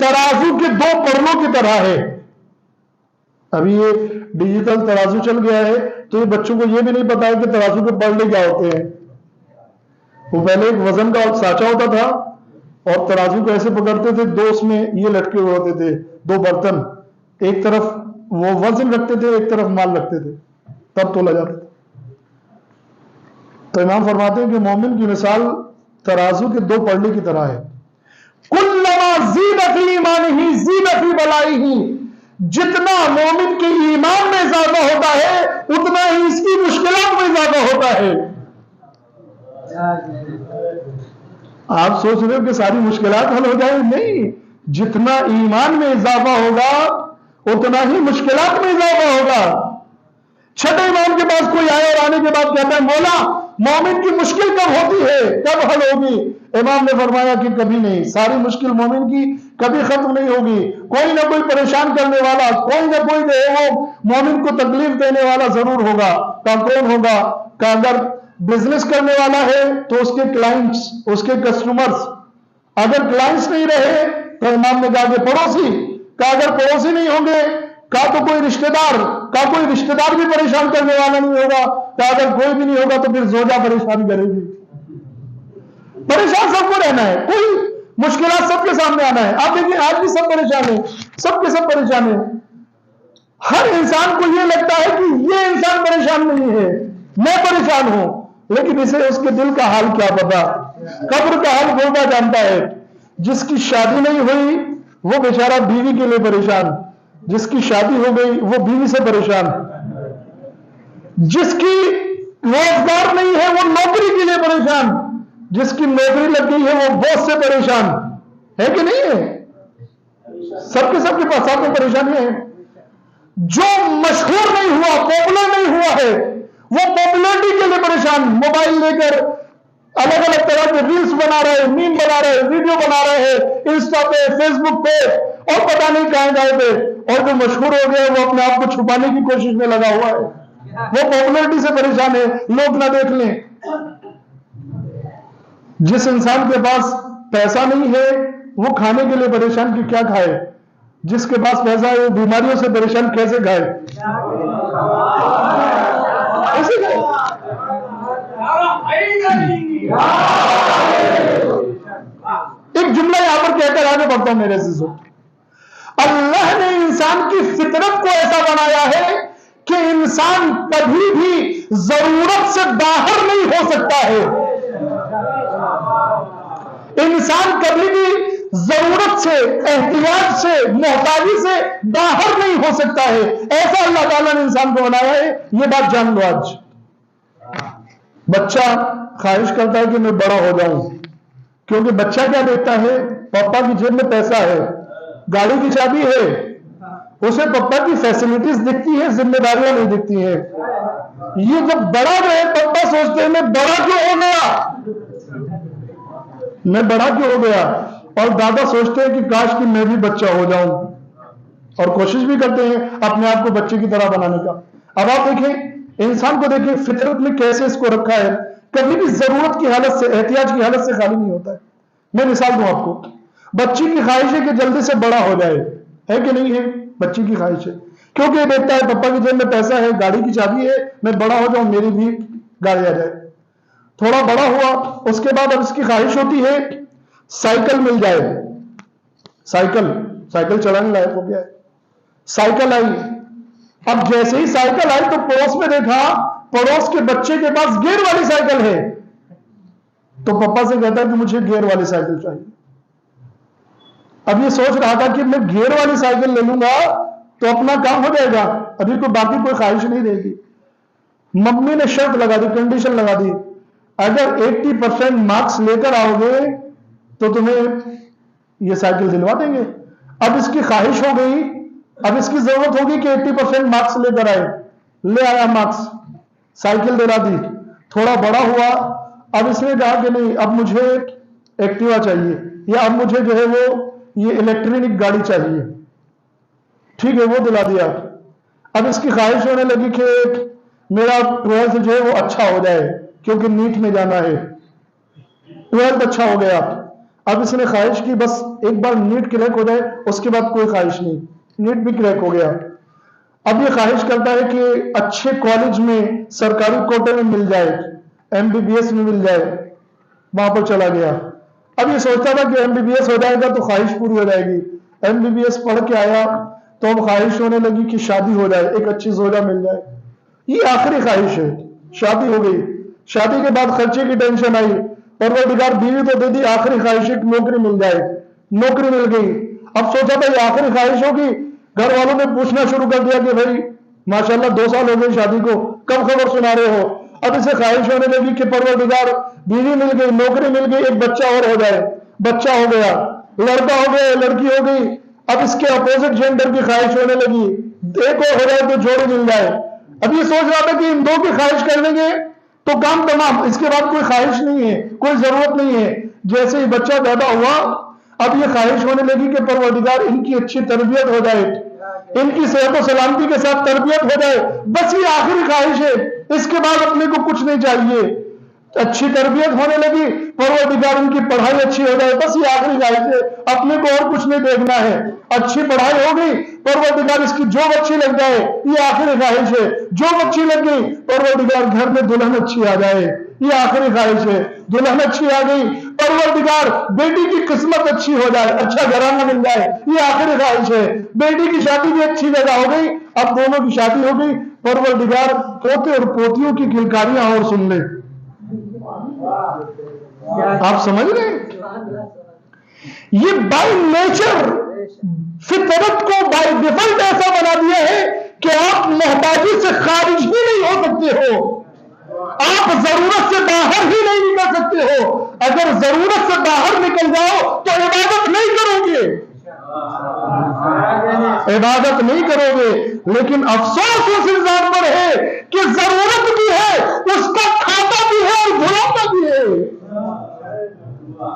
ترازو کے 2 پڑوں کی طرح ہے۔ ابھی یہ ڈیجیٹل ترازو چل گیا ہے تو یہ بچوں کو یہ بھی نہیں پتا ہے کہ ترازو کے پڑے کیا ہوتے ہیں۔ وہ پہلے ایک وزن کا سانچہ ہوتا تھا اور ترازو کو ایسے پکڑتے تھے، 2 اس میں یہ لٹکے ہوئے ہوتے تھے، 2 برتن، ایک طرف وہ وزن رکھتے تھے، ایک طرف مال رکھتے تھے، تب تولا جاتا تھا۔ تو امام فرماتے ہیں کہ مومن کی مثال ترازو کے 2 پلڑے کی طرح ہے۔ کلما زید فی ایمانہ زید فی بلائہ، جتنا مومن کے ایمان میں اضافہ ہوتا ہے اتنا ہی اس کی مشکلات میں اضافہ ہوتا ہے۔ آپ سوچ رہے ہو کہ ساری مشکلات حل ہو جائیں؟ نہیں، جتنا ایمان میں اضافہ ہوگا اتنا ہی مشکلات میں اضافہ ہوگا۔ چھٹے امام کے پاس کوئی آئے اور آنے کے بعد کہتا ہے مولا مومن کی مشکل کب ہوتی ہے، کب حل ہوگی؟ امام نے فرمایا کہ کبھی نہیں، ساری مشکل مومن کی کبھی ختم نہیں ہوگی۔ کوئی نہ کوئی پریشان کرنے والا، کوئی نہ کوئی جو ہے وہ مومن کو تکلیف دینے والا ضرور ہوگا۔ کون ہوگا؟ کہ اگر بزنس کرنے والا ہے تو اس کے کلائنٹس، اس کے کسٹمرز، اگر کلائنٹس نہیں رہے تو امام نے کہا کہ پڑوسی، کہ اگر پڑوسی نہیں ہوں گے کا تو کوئی رشتہ دار، کا کوئی رشتہ دار بھی پریشان کرنے والا نہیں ہوگا، کہ اگر کوئی بھی نہیں ہوگا تو پھر زوجہ پریشان کرے گی۔ پریشان سب کو رہنا ہے، کوئی مشکلات سب کے سامنے آنا ہے۔ آپ دیکھیں آج بھی سب پریشان ہیں، سب کے سب پریشان ہیں۔ ہر انسان کو یہ لگتا ہے کہ یہ انسان پریشان نہیں ہے، میں پریشان ہوں، لیکن اسے اس کے دل کا حال کیا پتا، قبر کا حال بولتا جانتا ہے۔ جس کی شادی نہیں ہوئی وہ بیچارہ بیوی کے لیے پریشان، جس کی شادی ہو گئی وہ بیوی سے پریشان، جس کی روزگار نہیں ہے وہ نوکری کے لیے پریشان، جس کی نوکری لگ گئی ہے وہ باس سے پریشان ہے کہ نہیں ہے؟ سب کے پاس آپ کو پریشانیاں ہیں۔ جو مشہور نہیں ہوا، پاپولر نہیں ہوا ہے، وہ پاپولرٹی کے لیے پریشان، موبائل لے کر الگ الگ طرح کے ریلز بنا رہے، میم بنا رہے، ویڈیو بنا رہے ہیں انسٹا پہ، فیس بک پہ اور پتہ نہیں کہاں گئے پہ، اور جو مشہور ہو گیا وہ اپنے آپ کو چھپانے کی کوشش میں لگا ہوا ہے، وہ پاپولرٹی سے پریشان ہے، لوگ نہ دیکھ لیں۔ جس انسان کے پاس پیسہ نہیں ہے وہ کھانے کے لیے پریشان کہ کیا کھائے، جس کے پاس پیسہ ہے وہ بیماریوں سے پریشان کیسے کھائے، ایسے کھائے۔ ایک جملہ یہاں پر کہہ کر آگے بڑھتا ہوں میرے عزیزوں، اللہ نے انسان کی فطرت کو ایسا بنایا ہے کہ انسان کبھی بھی ضرورت سے باہر نہیں ہو سکتا ہے، انسان کبھی بھی ضرورت سے، احتیاج سے، محتاجی سے باہر نہیں ہو سکتا ہے۔ ایسا اللہ تعالیٰ نے انسان کو بنایا ہے، یہ بات جان لو۔ آج بچہ خواہش کرتا ہے کہ میں بڑا ہو جاؤں، کیونکہ بچہ کیا دیکھتا ہے، پاپا کی جیب میں پیسہ ہے، گاڑی کی چابی ہے، اسے پاپا کی فیسلٹیز دکھتی ہیں، ذمہ داریاں نہیں دکھتی ہیں۔ یہ جب بڑا رہے پاپا سوچتے ہیں میں بڑا کیوں ہو گیا، میں بڑا کیوں ہو گیا، اور دادا سوچتے ہیں کہ کاش کہ میں بھی بچہ ہو جاؤں، اور کوشش بھی کرتے ہیں اپنے آپ کو بچے کی طرح بنانے کا۔ اب آپ دیکھیں انسان کو، دیکھیں فطرت میں کیسے اس کو رکھا ہے، کبھی بھی ضرورت کی حالت سے، احتیاج کی حالت سے خالی نہیں ہوتا ہے۔ میں مثال دوں آپ کو، بچی کی خواہش ہے کہ جلدی سے بڑا ہو جائے، ہے کہ نہیں ہے؟ بچی کی خواہش ہے کیونکہ یہ دیکھتا ہے پپا کی جیب میں پیسہ ہے، گاڑی کی چابی ہے، میں بڑا ہو جاؤں، میری بھی گاڑی آ جائے۔ تھوڑا بڑا ہوا، اس کے بعد اب اس کی خواہش ہوتی ہے سائیکل مل جائے، سائیکل چلانے لائق ہو گیا ہے، سائیکل آئی، اب جیسے ہی سائیکل آئی تو پڑوس میں دیکھا پڑوس کے بچے کے پاس گیئر والی سائیکل ہے، تو پپا سے کہتا ہے کہ مجھے گیئر والی سائیکل چاہیے۔ اب یہ سوچ رہا تھا کہ میں گیئر والی سائیکل لے لوں گا تو اپنا کام ہو جائے گا، ابھی کو باقی کوئی خواہش نہیں رہے گی۔ ممی نے شرط لگا دی، کنڈیشن لگا دی، اگر 80% مارکس لے کر آؤ گے تو تمہیں یہ سائیکل دلوا دیں گے۔ اب اس کی خواہش ہو گئی، اب اس کی ضرورت ہوگی کہ 80% مارکس لے کر آئے، لے آیا مارکس، سائیکل دلا دی۔ تھوڑا بڑا ہوا، اب اس نے کہا کہ نہیں اب مجھے ایکٹیوا چاہیے، یا اب مجھے جو ہے وہ یہ الیکٹرانک گاڑی چاہیے، ٹھیک ہے وہ دلا دیا۔ اب اس کی خواہش ہونے لگی کہ میرا 12th جو ہے وہ اچھا ہو جائے کیونکہ نیٹ میں جانا ہے، 12th اچھا ہو گیا۔ اب اس نے خواہش کی بس ایک بار نیٹ کریک ہو جائے، اس کے بعد کوئی خواہش نہیں، نیٹ بھی کریک ہو گیا۔ اب یہ خواہش کرتا ہے کہ اچھے کالج میں سرکاری کوٹے میں مل جائے، MBBS میں مل جائے، وہاں پر چلا گیا۔ اب یہ سوچتا تھا کہ MBBS ہو جائے گا تو خواہش پوری ہو جائے گی، MBBS پڑھ کے آیا تو اب خواہش ہونے لگی کہ شادی ہو جائے، ایک اچھی زوجہ مل جائے، یہ آخری خواہش ہے، شادی ہو گئی۔ شادی کے بعد خرچے کی ٹینشن آئی، پروردگار بیوی تو دے دی، آخری خواہش ایک نوکری مل جائے، نوکری مل گئی۔ اب سوچا تھا یہ آخری خواہش ہوگی، گھر والوں نے پوچھنا شروع کر دیا کہ بھائی ماشاءاللہ 2 سال ہو گئے شادی کو، کب خبر سنا رہے ہو؟ اب اسے خواہش ہونے لگی کہ پروردگار بیوی مل گئی، نوکری مل گئی، ایک بچہ اور ہو جائے، بچہ ہو گیا، لڑکا ہو گیا، لڑکی ہو گئی۔ اب اس کے اپوزٹ جینڈر کی خواہش ہونے لگی، ایک اور ہو جائے تو جوڑی مل جائے۔ اب یہ سوچ رہا تھا کہ ان 2 کی خواہش کر لیں گے تو کام تمام، اس کے بعد کوئی خواہش نہیں ہے، کوئی ضرورت نہیں ہے۔ جیسے ہی بچہ پیدا ہوا اب یہ خواہش ہونے لگی کہ پروردگار ان کی اچھی تربیت ہو جائے، ان کی صحت و سلامتی کے ساتھ تربیت ہو جائے، بس یہ آخری خواہش ہے، اس کے بعد اپنے کو کچھ نہیں چاہیے۔ اچھی تربیت ہونے لگی، پروردگار ان کی پڑھائی اچھی ہو جائے، بس یہ آخری خواہش ہے، اپنے کو اور کچھ نہیں دیکھنا ہے۔ اچھی پڑھائی ہو گئی، پروردگار اس کی جاب اچھی لگ جائے، یہ آخری خواہش ہے۔ جاب اچھی لگ گئی، پروردگار گھر میں دلہن اچھی آ جائے، یہ آخری خواہش ہے۔ دلہن اچھی آ گئی، پروردگار بیٹی کی قسمت اچھی ہو جائے، اچھا گھرانہ مل جائے، یہ آخری خواہش ہے۔ بیٹی کی شادی بھی اچھی جگہ ہو گئی، اب دونوں کی شادی ہو گئی، پروردگار پوتے اور پوتیوں کی کلکاریاں اور سن لے۔ آپ سمجھ رہے ہیں؟ یہ بائی نیچر فطرت کو بائی ڈیفالٹ ایسا بنا دیا ہے کہ آپ محتاجی سے خارج ہی نہیں ہو سکتے ہو، آپ ضرورت سے باہر ہی نہیں نکل سکتے ہو۔ اگر ضرورت سے باہر نکل جاؤ تو عبادت نہیں کرو گے، عبادت نہیں کرو گے۔ لیکن افسوس اس انسان پر ہے کہ ضرورت بھی ہے، اس کو کھاتا بھی ہے اور بھلاتا بھی ہے۔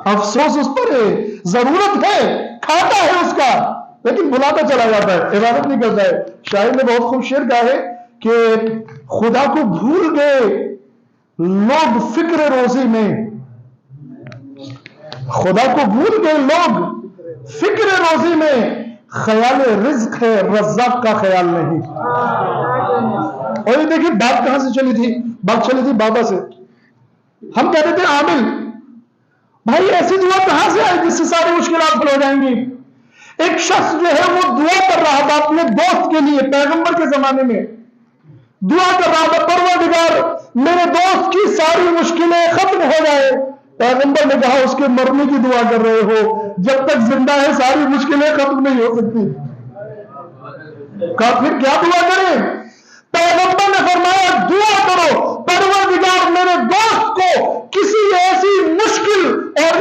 افسوس اس پر ہے، ضرورت ہے، کھاتا ہے اس کا، لیکن بھلاتا چلا جاتا ہے، عبادت نہیں کرتا ہے۔ شاعر نے بہت خوب شعر کہا ہے کہ خدا کو بھول گئے لوگ فکر روزی میں، خدا کو بھول گئے لوگ فکر روزی میں، خیال رزق ہے رزاق کا خیال نہیں۔ اور یہ دیکھیں بات کہاں سے چلی تھی؟ بات چلی تھی بابا سے۔ ہم کہتے تھے عامل بھائی ایسی دعا کہاں سے آئی جس سے ساری مشکلات حل ہو جائیں گی؟ ایک شخص جو ہے وہ دعا کر رہا تھا اپنے دوست کے لیے، پیغمبر کے زمانے میں دعا کر رہا تھا، پروردگار میرے دوست کی ساری مشکلیں ختم ہو جائے۔ پیغمبر نے کہا اس کے مرنے کی دعا کر رہے ہو، جب تک زندہ ہے ساری مشکلیں ختم نہیں ہو سکتی۔ کہا پھر کیا دعا کریں؟ پیغمبر نے فرمایا دعا کرو پروردگار میرے دوست کو کسی ایسی مشکل اور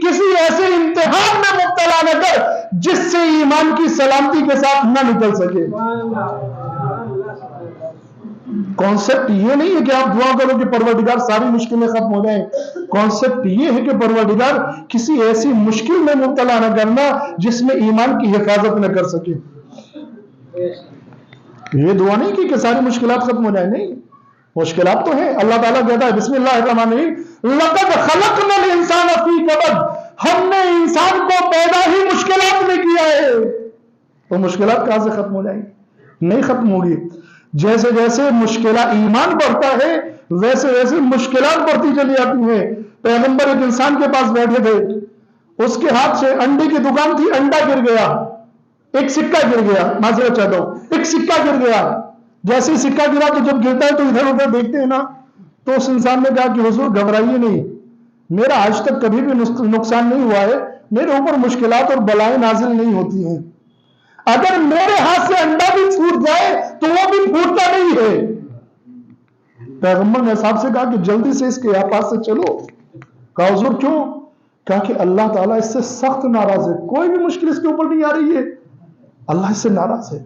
کسی ایسے امتحان میں مبتلا نہ کر جس سے ایمان کی سلامتی کے ساتھ نہ نکل سکے۔ کانسیپٹ یہ نہیں ہے کہ آپ دعا کرو کہ پروردگار ساری مشکلیں ختم ہو جائیں، کانسیپٹ یہ ہے کہ پروردگار کسی ایسی مشکل میں مبتلا نہ کرنا جس میں ایمان کی حفاظت نہ کر سکے۔ یہ دعا نہیں کی کہ ساری مشکلات ختم ہو جائیں، نہیں، مشکلات تو ہیں۔ اللہ تعالیٰ کہتا ہے بسم اللہ الرحمن الرحیم لقد خلقنا الانسان فی کبد، ہم نے انسان کو پیدا ہی مشکلات میں کیا ہے۔ تو مشکلات کہاں سے ختم ہو جائیں گی؟ نہیں ختم ہوگی۔ جیسے جیسے مشکلات ایمان بڑھتا ہے ویسے ویسے مشکلات بڑھتی چلی جاتی ہیں. پیغمبر ایک انسان کے پاس بیٹھے تھے, اس کے ہاتھ سے انڈے کی دکان تھی, انڈا گر گیا, ایک سکہ گر گیا, معذرت چاہتا ہوں, ایک سکہ گر گیا. جیسے ہی سکہ گرا تو جب گرتا ہے تو ادھر ادھر دیکھتے ہیں نا, تو اس انسان نے کہا کہ حضور گھبرائیے نہیں, میرا آج تک کبھی بھی نقصان نہیں ہوا ہے, میرے اوپر مشکلات اور بلائیں نازل نہیں ہوتی ہیں. اگر میرے ہاتھ سے انڈا بھی چھوٹ جائے تو وہ بھی پھوٹتا نہیں ہے. پیغمبر نے صاحب سے کہا کہ جلدی سے اس کے پاس سے چلو. کہا حضور کیوں؟ کہا کہ اللہ تعالیٰ اس سے سخت ناراض ہے, کوئی بھی مشکل اس کے اوپر نہیں آ رہی ہے, اللہ اس سے ناراض ہے.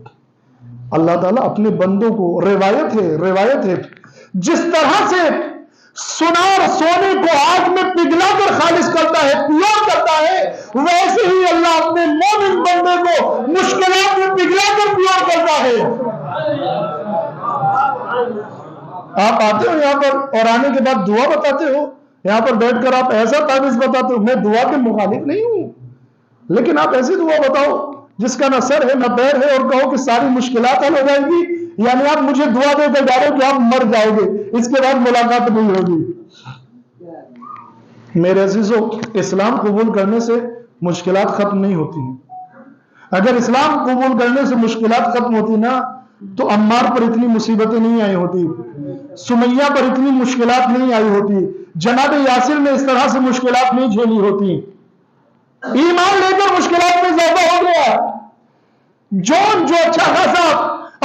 اللہ تعالیٰ اپنے بندوں کو, روایت ہے جس طرح سے سنار سونے کو آگ میں پگھلا کر خالص کرتا ہے, پیور کرتا ہے, ویسے ہی اللہ اپنے مومن بندے کو مشکلات میں پگھلا کر پیور کرتا ہے. آپ آتے ہو یہاں پر اور آنے کے بعد دعا بتاتے ہو, یہاں پر بیٹھ کر آپ ایسا تعویذ بتاتے ہو. میں دعا کے مخالف نہیں ہوں, لیکن آپ ایسی دعا بتاؤ جس کا نہ سر ہے نہ پیر ہے, اور کہو کہ ساری مشکلات حل ہو جائیں گی. یعنی آپ مجھے دعا دے کر جا رہے ہو کہ آپ مر جاؤ گے, اس کے بعد ملاقات نہیں ہوگی. میرے عزیزو, اسلام قبول کرنے سے مشکلات ختم نہیں ہوتی ہیں. اگر اسلام قبول کرنے سے مشکلات ختم ہوتی نا تو عمار پر اتنی مصیبتیں نہیں آئی ہوتی, سمیہ پر اتنی مشکلات نہیں آئی ہوتی, جناب یاسر نے اس طرح سے مشکلات نہیں جھیلی ہوتی. ایمان لے کر مشکلات میں اضافہ ہو گیا. جو اچھا خاصا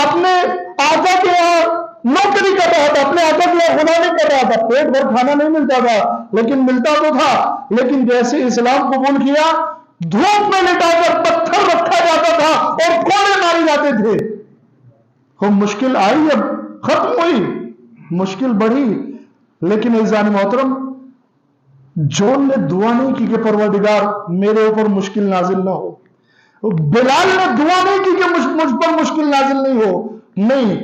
اپنے آقا کے یہاں نوکری کر رہا تھا, اپنے آقا کے یہاں خدا نہیں کر رہا تھا, پیٹ بھر کھانا نہیں ملتا تھا, لیکن ملتا تو تھا. لیکن جیسے اسلام قبول کیا, دھوپ میں لٹا کر پتھر رکھا جاتا تھا اور کوڑے مارے جاتے تھے. مشکل آئی, اب ختم ہوئی, مشکل بڑھی, لیکن عزیزان محترم جون نے دعا نہیں کی کہ پروردگار میرے اوپر مشکل نازل نہ ہو. بلال نے دعا نہیں کی کہ مجھ پر مشکل نازل نہیں ہو. نہیں,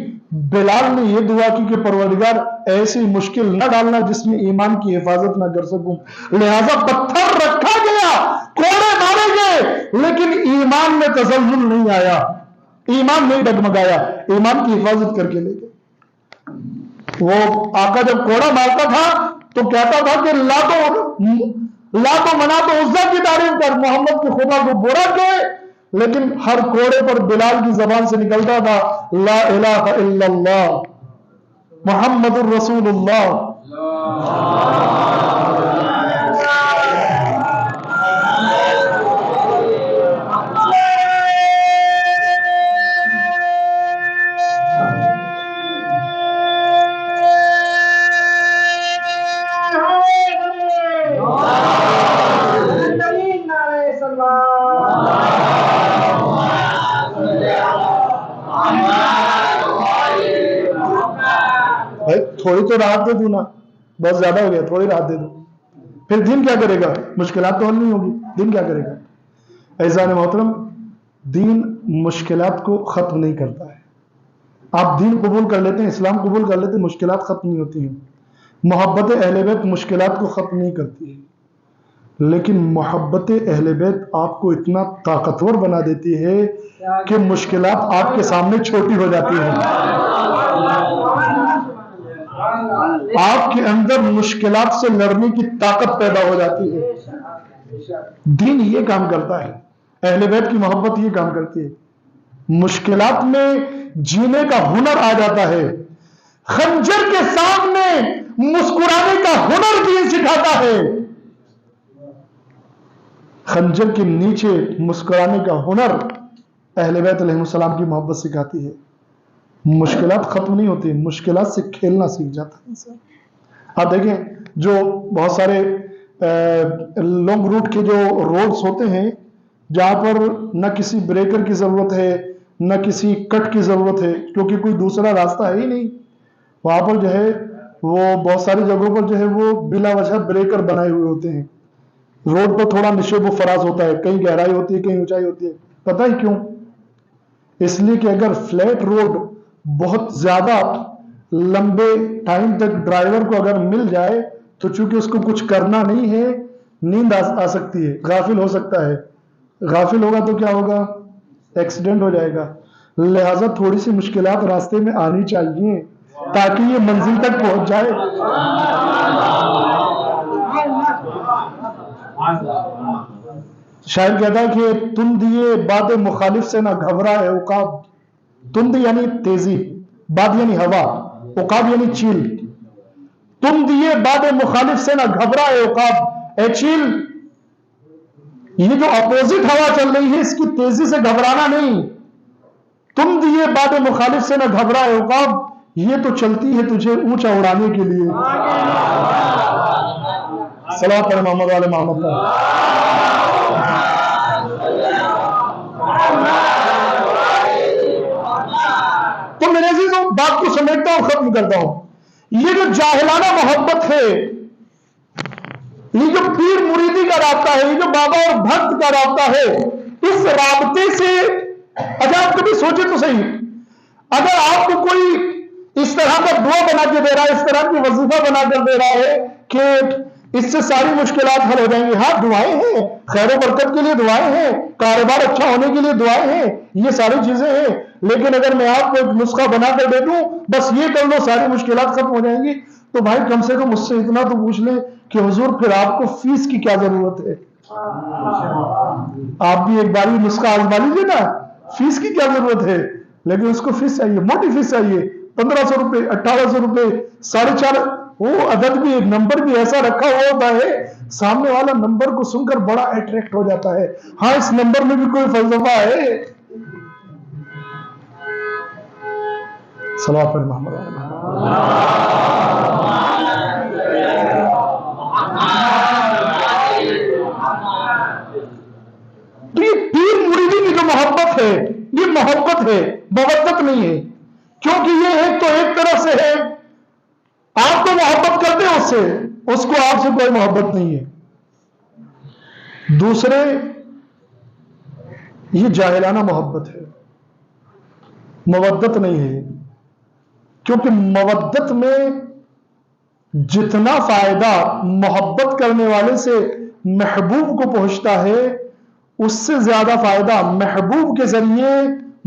بلال نے یہ دعا کی کہ پروردگار ایسی مشکل نہ ڈالنا جس میں ایمان کی حفاظت نہ کر سکوں. لہذا پتھر رکھا گیا, کوڑے مارے گئے, لیکن ایمان میں تزلزل نہیں آیا, ایمان نہیں ڈگمگایا, ایمان کی حفاظت کر کے لے گئے. وہ آقا جب کوڑا مارتا تھا تو کہتا تھا کہ لا تو منا تو عزا کی تعریف کر, محمد کے خدا کو برا کہ, لیکن ہر کوڑے پر بلال کی زبان سے نکلتا تھا لا الہ الا اللہ محمد الرسول اللہ. تھوڑی تو راحت دے دوں نا, بہت زیادہ ہو گیا, تھوڑی راحت دے دوں. پھر دین کیا کرے گا؟ مشکلات تو حل نہیں ہوگی, دین کیا کرے گا؟ عزیزان محترم, دین مشکلات کو ختم نہیں کرتا ہے. آپ دین قبول کر لیتے ہیں, اسلام قبول کر لیتے ہیں, مشکلات ختم نہیں ہوتی ہیں. محبت اہل بیت مشکلات کو ختم نہیں کرتی ہے, لیکن محبت اہل بیت آپ کو اتنا طاقتور بنا دیتی ہے کہ مشکلات آپ کے سامنے چھوٹی ہو جاتی ہیں. آپ کے اندر مشکلات سے لڑنے کی طاقت پیدا ہو جاتی ہے. دین یہ کام کرتا ہے, اہل بیت کی محبت یہ کام کرتی ہے. مشکلات میں جینے کا ہنر آ جاتا ہے. خنجر کے سامنے مسکرانے کا ہنر دین سکھاتا ہے. خنجر کے نیچے مسکرانے کا ہنر اہل بیت علیہ السلام کی محبت سکھاتی ہے. مشکلات ختم نہیں ہوتی, مشکلات سے کھیلنا سیکھ جاتا ہے انسان. آپ دیکھیں جو بہت سارے لانگ روٹ کے جو روڈز ہوتے ہیں جہاں پر نہ کسی بریکر کی ضرورت ہے نہ کسی کٹ کی ضرورت ہے, کیونکہ کوئی دوسرا راستہ ہے ہی نہیں, وہاں پر جو ہے وہ بہت ساری جگہوں پر جو ہے وہ بلا وجہ بریکر بنائے ہوئے ہوتے ہیں. روڈ پر تھوڑا نشیب و فراز ہوتا ہے, کہیں گہرائی ہوتی ہے کہیں اونچائی ہوتی ہے. پتہ ہی کیوں؟ اس لیے کہ اگر فلیٹ روڈ بہت زیادہ لمبے ٹائم تک ڈرائیور کو اگر مل جائے تو چونکہ اس کو کچھ کرنا نہیں ہے, نیند آ سکتی ہے, غافل ہو سکتا ہے. غافل ہوگا تو کیا ہوگا؟ ایکسیڈنٹ ہو جائے گا. لہٰذا تھوڑی سی مشکلات راستے میں آنی چاہیے, تاکہ یہ منزل تک پہنچ جائے. شاعر کہتا ہے کہ تم دیے باد مخالف سے نہ گھبرائے عقاب. تم دی یعنی تیزی، باد یعنی ہوا، عقاب یعنی چیل. تم دیے باد مخالف سے نہ گھبرائے عقاب. اے چیل، یہ جو اپوزٹ ہوا چل رہی ہے اس کی تیزی سے گھبرانا نہیں. تم دیے باد مخالف سے نہ گھبرائے عقاب، یہ تو چلتی ہے تجھے اونچا اڑانے کے لیے. صلوات پر محمد والے محمد پر. تو میرے عزیزوں بات کو سمیٹتا ہوں، ختم کرتا ہوں. یہ جو جاہلانہ محبت ہے، یہ جو پیر مریدی کا رابطہ ہے، یہ جو بابا اور بھکت کا رابطہ ہے، اس رابطے سے اگر آپ کبھی سوچے تو صحیح، اگر آپ کو کوئی اس طرح کا دعا بنا کے دے رہا ہے، اس طرح کی وظیفہ بنا کر دے رہا ہے کہ اس سے ساری مشکلات حل ہو جائیں گی. ہاں دعائیں ہیں، خیر و برکت کے لیے دعائیں ہیں، کاروبار اچھا ہونے کے لیے دعائیں ہیں، یہ ساری چیزیں ہیں. لیکن اگر میں آپ کو ایک نسخہ بنا کر دے دوں بس یہ کر لو ساری مشکلات ختم ہو جائیں گی، تو بھائی کم سے کم اس سے اتنا تو پوچھ لیں کہ حضور پھر آپ کو فیس کی کیا ضرورت ہے. آپ بھی ایک باری نسخہ آزما لیجیے نا، فیس کی کیا ضرورت ہے. لیکن اس کو فیس چاہیے، موٹی فیس چاہیے، 1500 روپے، 1800 روپے، 4.5. وہ عدد بھی ایک نمبر بھی ایسا رکھا ہوا ہوتا ہے، سامنے والا نمبر کو سن کر بڑا اٹریکٹ ہو جاتا ہے. ہاں اس نمبر میں بھی کوئی فلسفہ ہے. صلوات پر محمد علیہ تو یہ پیر مریدی کی جو محبت ہے یہ محبت ہے، مودت نہیں ہے. کیونکہ یہ ایک تو ایک طرح سے ہے، آپ کو محبت کرتے ہیں اس سے، اس کو آپ سے کوئی محبت نہیں ہے. دوسرے یہ جاہلانہ محبت ہے، مودت نہیں ہے. کیونکہ مودت میں جتنا فائدہ محبت کرنے والے سے محبوب کو پہنچتا ہے اس سے زیادہ فائدہ محبوب کے ذریعے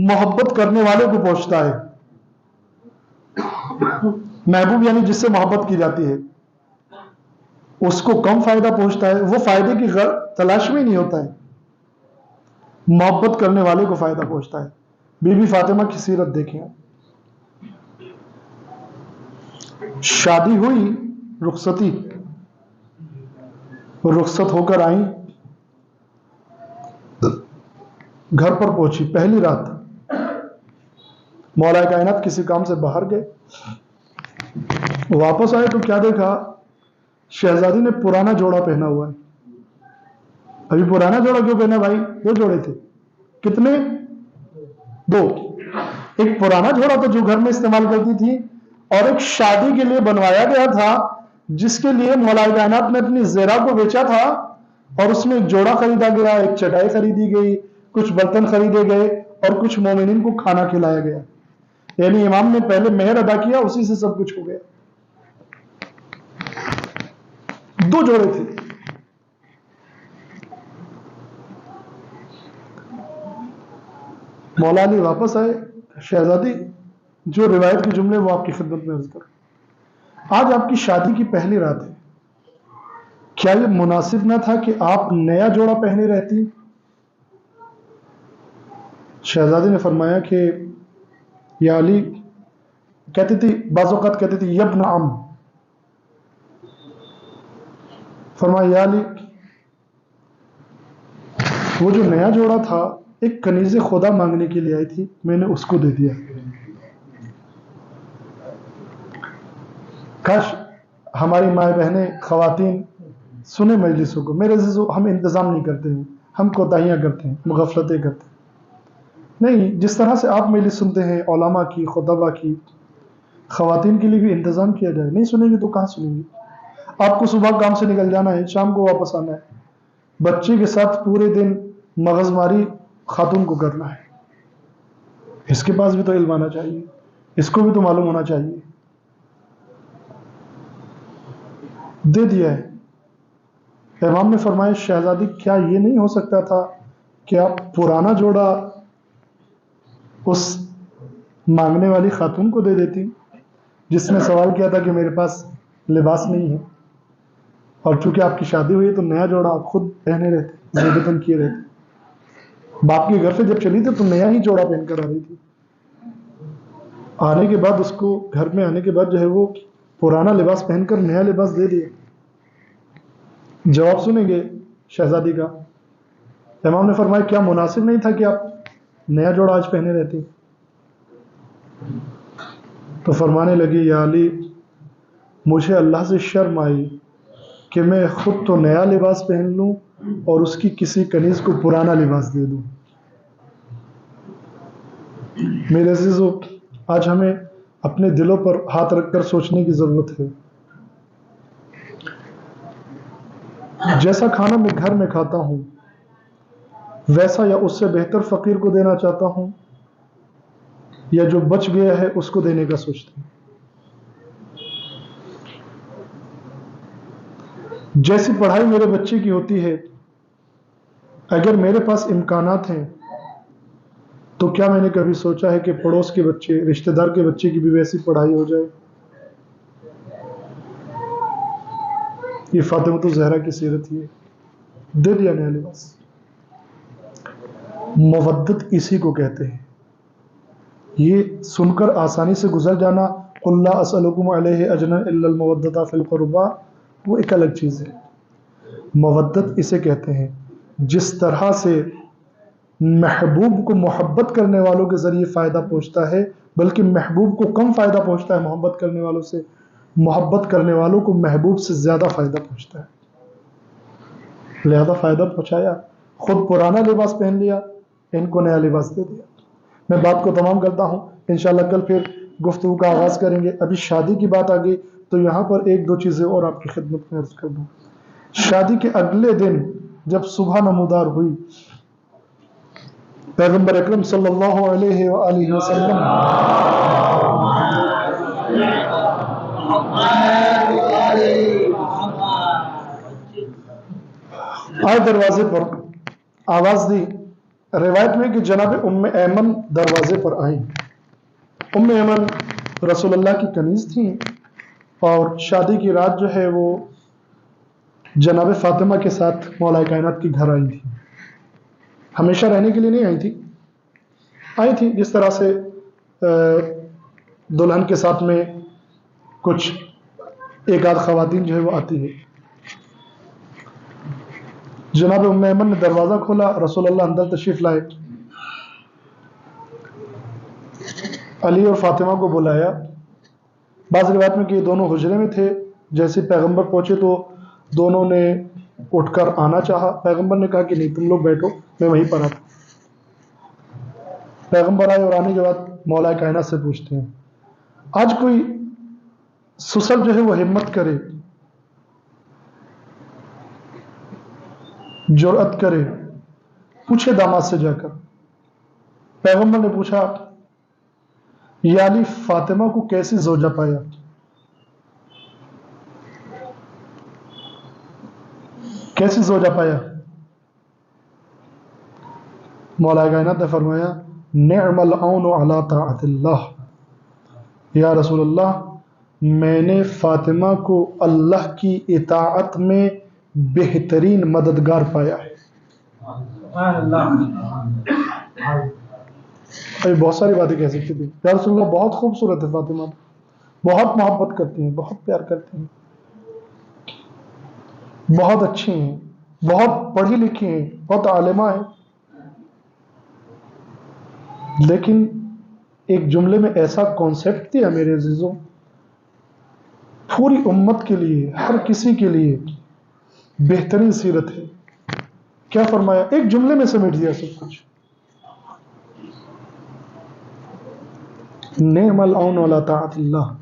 محبت کرنے والے کو پہنچتا ہے. محبوب یعنی جس سے محبت کی جاتی ہے اس کو کم فائدہ پہنچتا ہے، وہ فائدے کی تلاش میں نہیں ہوتا ہے، محبت کرنے والے کو فائدہ پہنچتا ہے. بی بی فاطمہ کی سیرت دیکھیں، شادی ہوئی، رخصتی، رخصت ہو کر آئیں، گھر پر پہنچی پہلی رات. مولا کائنات کسی کام سے باہر گئے، واپس آئے تو کیا دیکھا، شہزادی نے پرانا جوڑا پہنا ہوا ہے. ابھی پرانا جوڑا کیوں پہنا بھائی؟ 2 جوڑے تھے. کتنے؟ 2. ایک پرانا جوڑا تو جو گھر میں استعمال کرتی تھی، اور ایک شادی کے لیے بنوایا گیا تھا جس کے لیے مولا کائنات نے اپنی زیرہ کو بیچا تھا، اور اس میں ایک جوڑا خریدا گیا، ایک چٹائی خریدی گئی، کچھ برتن خریدے گئے اور کچھ مومنین کو کھانا کھلایا گیا. یعنی امام نے پہلے مہر ادا کیا، اسی سے سب کچھ ہو گیا. 2 جوڑے تھے. مولا علی واپس آئے، شہزادی جو روایت کے جملے وہ آپ کی خدمت میں عرض کروں. آج آپ کی شادی کی پہلی رات ہے، کیا یہ مناسب نہ تھا کہ آپ نیا جوڑا پہنے رہتی؟ شہزادی نے فرمایا کہ یا علی، کہتی تھی بعض اوقات کہتی تھی یبن عم، فرمایا یا علی وہ جو نیا جوڑا تھا ایک کنیز خدا مانگنے کے لیے آئی تھی، میں نے اس کو دے دیا. کاش ہماری مائیں بہنیں خواتین سنیں مجلسوں کو. میرے عزیزو ہم انتظام نہیں کرتے ہیں، ہم کوتاہیاں کرتے ہیں، مغفلتیں کرتے ہیں. نہیں، جس طرح سے آپ مجلس سنتے ہیں علماء کی، خطبہ کی، خواتین کے لیے بھی انتظام کیا جائے. نہیں سنیں گے تو کہاں سنیں گے؟ آپ کو صبح کام سے نکل جانا ہے، شام کو واپس آنا ہے، بچے کے ساتھ پورے دن مغز ماری خاتون کو کرنا ہے. اس کے پاس بھی تو علم آنا چاہیے، اس کو بھی تو معلوم ہونا چاہیے. دے دیا ہے. امام نے فرمایا شہزادی کیا یہ نہیں ہو سکتا تھا کہ آپ پرانا جوڑا اس مانگنے والی خاتون کو دے دیتی؟ جس نے سوال کیا تھا کہ میرے پاس لباس نہیں ہے، اور چونکہ آپ کی شادی ہوئی ہے تو نیا جوڑا آپ خود پہنے رہتے، زیبتن کیے رہتے، باپ کے گھر سے جب چلی تھی تو نیا ہی جوڑا پہن کر آ رہی تھی، آنے کے بعد اس کو گھر میں آنے کے بعد جو ہے وہ پرانا لباس پہن کر نیا لباس دے دیا۔ جواب سنیں گے شہزادی کا؟ امام نے فرمایا کیا مناسب نہیں تھا کہ آپ نیا جوڑا آج پہنے رہتے؟ تو فرمانے لگی یا علی، مجھے اللہ سے شرم آئی کہ میں خود تو نیا لباس پہن لوں اور اس کی کسی کنیز کو پرانا لباس دے دوں۔ میرے عزیزو، آج ہمیں اپنے دلوں پر ہاتھ رکھ کر سوچنے کی ضرورت ہے، جیسا کھانا میں گھر میں کھاتا ہوں ویسا یا اس سے بہتر فقیر کو دینا چاہتا ہوں، یا جو بچ گیا ہے اس کو دینے کا سوچتا ہوں۔ جیسی پڑھائی میرے بچے کی ہوتی ہے، اگر میرے پاس امکانات ہیں تو کیا میں نے کبھی سوچا ہے کہ پڑوس کے بچے، رشتہ دار کے بچے کی بھی ویسی پڑھائی ہو جائے؟ یہ فاطمہ الزہرا کی سیرت ہی ہے، دے دیا نیا لباس۔ مودت اسی کو کہتے ہیں۔ یہ سن کر آسانی سے گزر جانا قُلْ لَا أَسْأَلُكُمْ عَلَيْهِ أَجْرًا إِلَّا الْمَوَدَّةَ فِي الْقُرْبَى، وہ ایک الگ چیز ہے۔ مودت اسے کہتے ہیں جس طرح سے محبوب کو محبت کرنے والوں کے ذریعے فائدہ پہنچتا ہے، بلکہ محبوب کو کم فائدہ پہنچتا ہے محبت کرنے والوں سے، محبت کرنے والوں کو محبوب سے زیادہ فائدہ پہنچتا ہے، لہذا فائدہ پہنچایا، خود پرانا لباس پہن لیا، ان کو نیا لباس دے دیا۔ میں بات کو تمام کرتا ہوں، انشاءاللہ کل پھر گفتگو کا آغاز کریں گے۔ ابھی شادی کی بات آ گئی تو یہاں پر ایک دو چیزیں اور آپ کی خدمت میں عرض کر دوں۔ شادی کے اگلے دن جب صبح نمودار ہوئی، پیغمبر اکرم صلی اللہ علیہ وآلہ وسلم آئے دروازے پر، آواز دی۔ روایت میں کہ جناب ام ایمن دروازے پر آئیں۔ ام ایمن رسول اللہ کی کنیز تھیں اور شادی کی رات جو ہے وہ جناب فاطمہ کے ساتھ مولا کائنات کے گھر آئی تھی۔ ہمیشہ رہنے کے لیے نہیں آئی تھی جس طرح سے دلہن کے ساتھ میں کچھ ایک آدھ خواتین جو ہے وہ آتی ہے۔ جناب ام ایمن نے دروازہ کھولا، رسول اللہ اندر تشریف لائے، علی اور فاطمہ کو بلایا۔ بعض روایت میں کہ یہ دونوں حجرے میں تھے، جیسے پیغمبر پہنچے تو دونوں نے اٹھ کر آنا چاہا، پیغمبر نے کہا کہ نہیں تم لوگ بیٹھو، میں وہیں پر آتا۔ پیغمبر آئے اور آنے کے بعد مولا کائنات سے پوچھتے ہیں، آج کوئی سسر جو ہے وہ ہمت کرے، جرأت کرے، پوچھے داماد سے جا کر۔ پیغمبر نے پوچھا یا علی فاطمہ کو کیسی زوجہ پایا؟ کیسی زوجہ پایا؟ مولا کائنات نے فرمایا نعم العون علی طاعت اللہ، یا رسول اللہ میں نے فاطمہ کو اللہ کی اطاعت میں بہترین مددگار پایا ہے۔ بہت ساری باتیں کہہ سکتی تھی، یا رسول اللہ بہت خوبصورت ہے فاطمہ، بہت محبت کرتی ہیں، بہت پیار کرتی ہیں، بہت اچھی ہیں، بہت پڑھی لکھی ہیں، بہت عالمہ ہیں۔ لیکن ایک جملے میں ایسا کانسیپٹ دیا میرے عزیزوں، پوری امت کے لیے، ہر کسی کے لیے بہترین سیرت ہے۔ کیا فرمایا؟ ایک جملے میں سمیٹ دیا سب کچھ، نعم العون علی طاعت اللہ،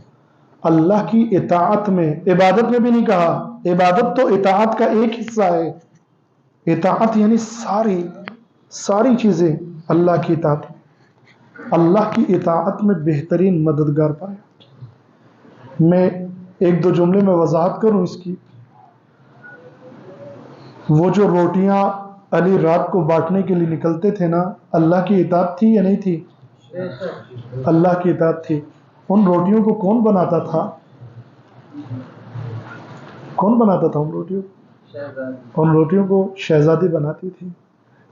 اللہ کی اطاعت میں، عبادت میں بھی نہیں کہا، عبادت تو اطاعت کا ایک حصہ ہے، اطاعت یعنی ساری چیزیں اللہ کی اطاعت، اللہ کی اطاعت میں بہترین مددگار پایا۔ میں ایک دو جملے میں وضاحت کروں اس کی۔ وہ جو روٹیاں علی رات کو بانٹنے کے لیے نکلتے تھے نا، اللہ کی اطاعت تھی یا نہیں تھی؟ اللہ کی اطاعت تھی۔ ان روٹیوں کو کون بناتا تھا؟ کون بناتا تھا ان روٹیوں کو؟ ان روٹیوں کو شہزادی بناتی تھی۔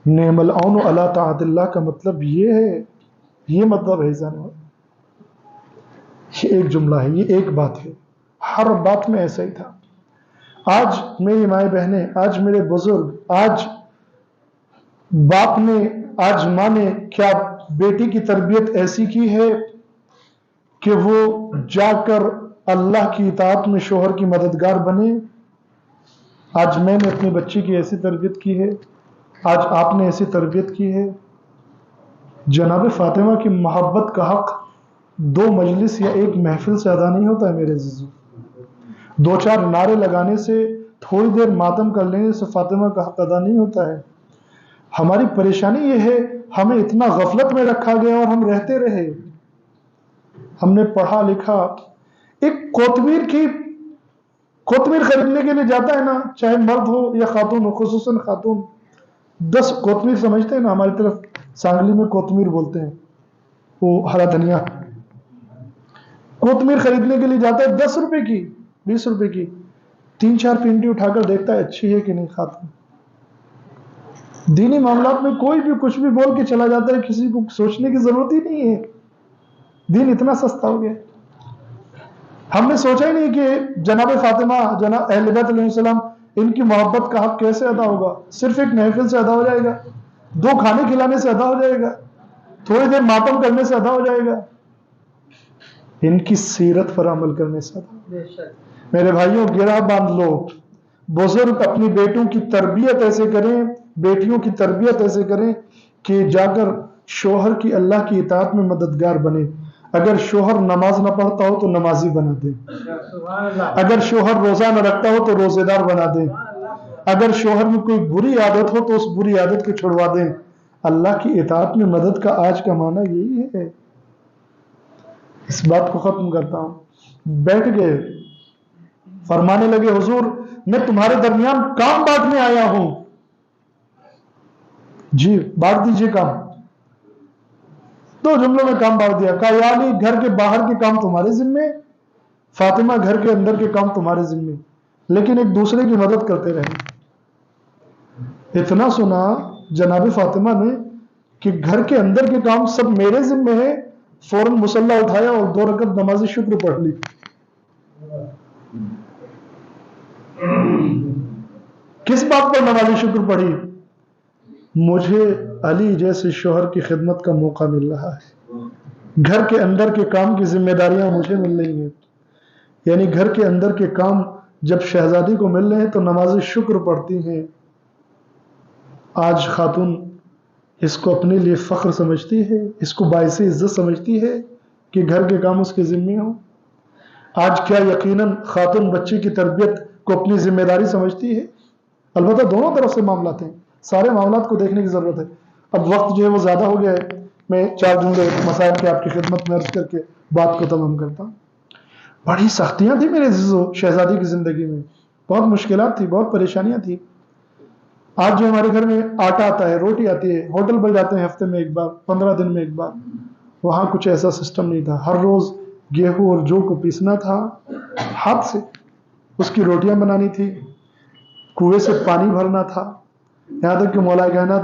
نعم العون علی طاعت اللہ کا مطلب یہ ہے، یہ مطلب ہے جانو، یہ ایک جملہ ہے، یہ ایک بات ہے، ہر بات میں ایسا ہی تھا۔ آج میری مائیں بہنیں، آج میرے بزرگ، آج باپ نے، آج ماں نے کیا بیٹی کی تربیت ایسی کی ہے کہ وہ جا کر اللہ کی اطاعت میں شوہر کی مددگار بنے؟ آج میں نے اپنی بچی کی ایسی تربیت کی ہے، آج آپ نے ایسی تربیت کی ہے۔ جناب فاطمہ کی محبت کا حق دو مجلس یا ایک محفل سے ادا نہیں ہوتا ہے میرے عزیزوں، دو چار نعرے لگانے سے، تھوڑی دیر ماتم کر لینے سے فاطمہ کا حق ادا نہیں ہوتا ہے۔ ہماری پریشانی یہ ہے، ہمیں اتنا غفلت میں رکھا گیا اور ہم رہتے رہے۔ ہم نے پڑھا لکھا، ایک کوتمیر خریدنے کے لیے جاتا ہے نا، چاہے مرد ہو یا خاتون ہو، خصوصاً خاتون، 10 کوتمیر سمجھتے ہیں نا، ہماری طرف سانگلی میں کوتمیر بولتے ہیں، وہ ہرا دھنیا۔ کوتمیر خریدنے کے لیے جاتا ہے 10 روپے کی، 20 روپے کی، 3-4 پینٹی اٹھا کر دیکھتا ہے اچھی ہے کہ نہیں خاتون۔ دینی معاملات میں کوئی بھی کچھ بھی بول کے چلا جاتا ہے، کسی کو سوچنے کی ضرورت ہی نہیں ہے، دین اتنا سستا ہو گیا۔ ہم نے سوچا ہی نہیں کہ جناب فاطمہ، جناب اہل بیت علیہ السلام، ان کی محبت کا حق کیسے ادا ہوگا؟ صرف ایک محفل سے ادا ہو جائے گا، 2 کھانے کھلانے سے ادا ہو جائے گا، تھوڑی دیر ماتم کرنے سے ادا ہو جائے گا؟ ان کی سیرت پر عمل کرنے سے ادا۔ میرے بھائیوں، گرہ باندھ لو، بزرگ اپنی بیٹوں کی تربیت ایسے کریں، بیٹیوں کی تربیت ایسے کریں کہ جا کر شوہر کی اللہ کی اطاعت میں مددگار بنے۔ اگر شوہر نماز نہ پڑھتا ہو تو نمازی بنا دیں، اگر شوہر روزہ نہ رکھتا ہو تو روزے دار بنا دیں، اگر شوہر میں کوئی بری عادت ہو تو اس بری عادت کو چھڑوا دیں۔ اللہ کی اطاعت میں مدد کا آج کا معنی یہی ہے۔ اس بات کو ختم کرتا ہوں۔ بیٹھ گئے، فرمانے لگے، حضور میں تمہارے درمیان کام بانٹنے آیا ہوں۔ جی بانٹ دیجئے کام۔ 2 جملوں میں کام بانٹ دیا۔ کہا یا علی، گھر کے باہر کے کام تمہارے ذمے، فاطمہ گھر کے اندر کے کام تمہارے ذمے، لیکن ایک دوسرے کی مدد کرتے رہے۔ اتنا سنا جناب فاطمہ نے کہ گھر کے اندر کے کام سب میرے ذمے ہیں، فوراً مصلی اٹھایا اور 2 رکعت نماز شکر پڑھ لی۔ کس بات پر نماز شکر پڑھی؟ مجھے علی جیسے شوہر کی خدمت کا موقع مل رہا ہے، گھر کے اندر کے کام کی ذمہ داریاں مجھے مل رہی ہیں، یعنی گھر کے اندر کے کام جب شہزادی کو مل رہے ہیں تو نماز شکر پڑھتی ہیں۔ آج خاتون اس کو اپنے لیے فخر سمجھتی ہے، اس کو باعث عزت سمجھتی ہے کہ گھر کے کام اس کے ذمہ ہوں۔ آج کیا یقیناً خاتون بچے کی تربیت کو اپنی ذمہ داری سمجھتی ہے؟ البتہ دونوں طرف سے معاملات ہیں، سارے معاملات کو دیکھنے کی ضرورت ہے۔ اب وقت جو ہے وہ زیادہ ہو گیا ہے، میں 4 جملے مسائل کے آپ کی خدمت میں عرض کر کے بات کو تمام کرتا ہوں۔ بڑی سختیاں تھیں میرے عزیزو شہزادی کی زندگی میں، بہت مشکلات تھی، بہت پریشانیاں تھیں۔ آج جو ہمارے گھر میں آٹا آتا ہے، روٹی آتی ہے، ہوٹل پر جاتے ہیں ہفتے میں ایک بار، 15 دن میں ایک بار، وہاں کچھ ایسا سسٹم نہیں تھا۔ ہر روز گیہوں اور جو کو پیسنا تھا ہاتھ سے، اس کی روٹیاں بنانی تھی، کنویں سے پانی بھرنا تھا۔ یہاں تک کہ مولا کائنات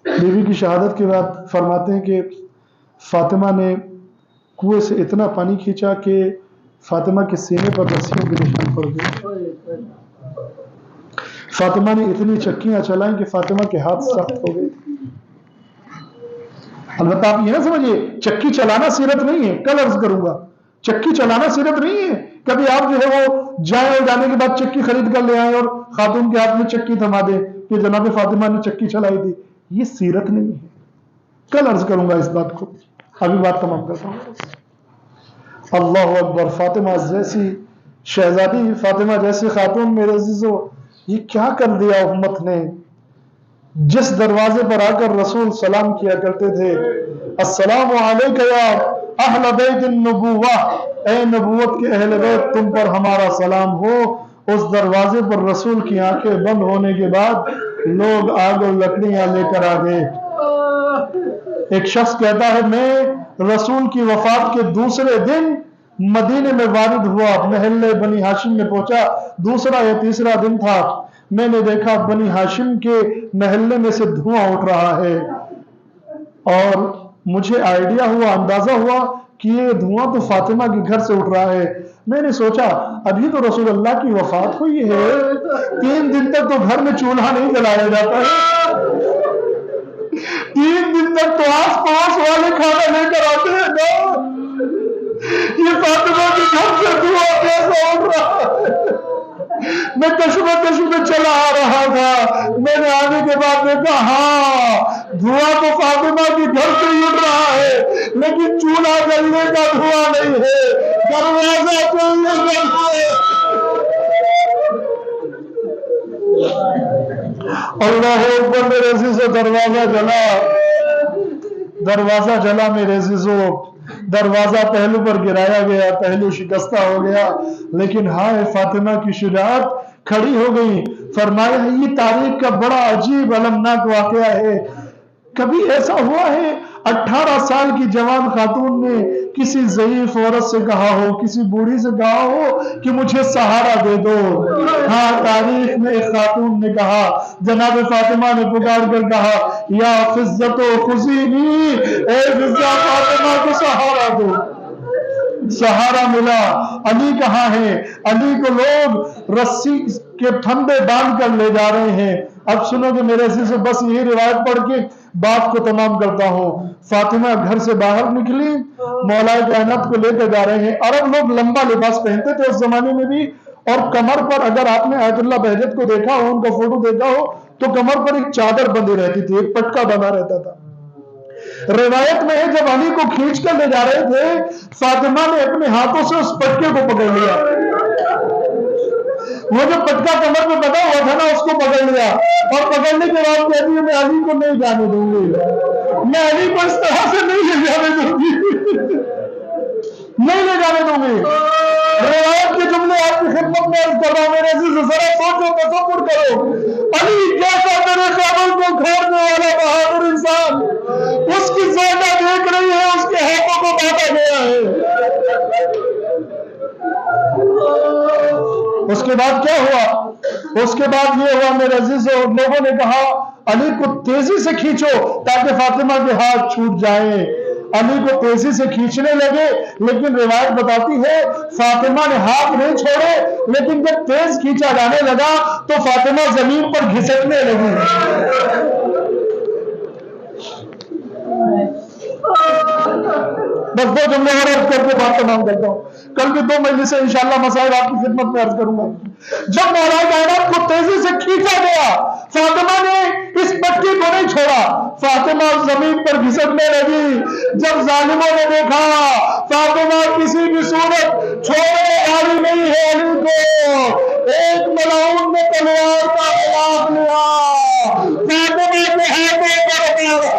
بیوی کی شہادت کے بعد فرماتے ہیں کہ فاطمہ نے کنویں سے اتنا پانی کھینچا کہ فاطمہ کے سینے پر رسیوں کے نشان پڑ گئے۔ فاطمہ نے اتنی چکیاں چلائیں کہ فاطمہ کے ہاتھ سخت ہو گئے۔ البتہ آپ یہ نہ سمجھیے چکی چلانا سیرت نہیں ہے، کل عرض کروں گا، چکی چلانا سیرت نہیں ہے۔ کبھی آپ جو ہے وہ جائیں اور جانے کے بعد چکی خرید کر لے آئیں اور خاتون کے ہاتھ میں چکی تھما دیں کہ جناب فاطمہ نے چکی چلائی تھی، یہ سیرت نہیں ہے۔ کل عرض کروں گا اس بات کو، ابھی بات تمام کرتا ہوں۔ اللہ اکبر! فاطمہ جیسی شہزادی، فاطمہ جیسی خاتون میرے عزیزو، یہ کیا کر دیا امت نے۔ جس دروازے پر آ کر رسول سلام کیا کرتے تھے، السلام علیکہ یا اہل بیت النبوہ، اے نبوت کے اہل بیت تم پر ہمارا سلام ہو، اس دروازے پر رسول کی آنکھیں بند ہونے کے بعد لوگ آگ اور لکڑیاں لے کر آ گئے۔ ایک شخص کہتا ہے میں رسول کی وفات کے دوسرے دن مدینے میں وارد ہوا، محلے بنی ہاشم میں پہنچا، دوسرا یا تیسرا دن تھا، میں نے دیکھا بنی ہاشم کے محلے میں سے دھواں اٹھ رہا ہے، اور مجھے آئیڈیا ہوا، اندازہ ہوا کہ یہ دھواں تو فاطمہ کے گھر سے اٹھ رہا ہے۔ میں نے سوچا ابھی تو رسول اللہ کی وفات ہوئی ہے، 3 دن تک تو گھر میں چولہا نہیں جلایا جاتا ہے، 3 دن تک تو آس پاس والے کھانا لے کر آتے ہیں نا، یہ فاطمہ کے گھر سے دھواں کیسا اٹھ رہا ہے؟ میں کشمکش میں چلا آ رہا تھا، میں نے آنے کے بعد دیکھا ہاں دھواں تو فاطمہ کے گھر سے ہی اٹھ رہا ہے، لیکن چولہا جلنے کا دھواں نہیں ہے، دروازہ چلنے کا دھواں ہے۔ اللہ اکبر میرے عزیزو، دروازہ جلا میرے عزیزو، دروازہ پہلو پر گرایا گیا، پہلو شکستہ ہو گیا، لیکن ہائے فاطمہ کی شجاعت کھڑی ہو گئی۔ فرمایا یہ تاریخ کا بڑا عجیب المناک واقعہ ہے، کبھی ایسا ہوا ہے 18 سال کی جوان خاتون نے کسی ضعیف عورت سے کہا ہو، کسی بوڑھی سے کہا ہو کہ مجھے سہارا دے دو؟ ہاں تاریخ میں ایک خاتون نے کہا، جناب فاطمہ نے پکار کر کہا یا فضت و خزینی، اے فضہ فاطمہ کو سہارا دو۔ سہارا ملا۔ علی کہاں ہے؟ علی کو لوگ رسی کے پھندے باندھ کر لے جا رہے ہیں۔ اب سنو کہ میرے عزیز، بس یہی روایت پڑھ کے بات کو تمام کرتا ہوں۔ فاطمہ گھر سے باہر نکلی، مولا کائنات کو لے کے جا رہے ہیں۔ عرب لوگ لمبا لباس پہنتے تھے اس زمانے میں بھی، اور کمر پر اگر آپ نے آیت اللہ بہجت کو دیکھا ہو، ان کا فوٹو دیکھا ہو، تو کمر پر ایک چادر بندھی رہتی تھی، ایک پٹکا بنا رہتا تھا۔ روایت میں ہے جب علی کو کھینچ کر لے جا رہے تھے، فاطمہ نے اپنے ہاتھوں سے اس پٹکے کو پکڑ لیا، وہ جو پٹکا کمر پہ بندھا ہوا تھا نا، اس کو پکڑ لیا، اور پکڑنے کے بعد کہتی ہے میں علی کو نہیں جانے دوں گی، میں علی کو اس طرح سے نہیں لے جانے دوں گی، نہیں لے جانے دوں گی۔ روایت کے جملے آپ کی خدمت میں عرض کر رہا ہوں میرے عزیز، ذرا سوچو، تصور کرو، علی جیسا میرے خیال کو کھیرنے والا بہادر انسان، اس کی زیادہ دیکھ رہی ہے، اس کے ہاتھوں کو بانٹا گیا ہے۔ اس کے بعد کیا ہوا؟ اس کے بعد یہ ہوا میرے عزیزو، لوگوں نے کہا علی کو تیزی سے کھینچو تاکہ فاطمہ کے ہاتھ چھوٹ جائیں۔ علی کو تیزی سے کھینچنے لگے، لیکن روایت بتاتی ہے فاطمہ نے ہاتھ نہیں چھوڑے، لیکن جب تیز کھینچا جانے لگا تو فاطمہ زمین پر گھسٹنے لگی۔ بس 2 جملے اور عرض کر کے بات تمام کرتا ہوں، کل بھی 2 مجلسیں انشاءاللہ مسائل آپ کی خدمت میں عرض کروں گا۔ جب مولا کائنات کو تیزی سے کھینچا گیا، فاطمہ نے اس پٹکی کو نہیں چھوڑا، فاطمہ زمین پر گھسٹنے لگی۔ جب ظالموں نے دیکھا فاطمہ کسی بھی صورت چھوڑنے والی نہیں ہے علی کو، ایک ملعون نے تلوار کا خلاف لیا، فاطمہ کے ہاتھوں پر مارا۔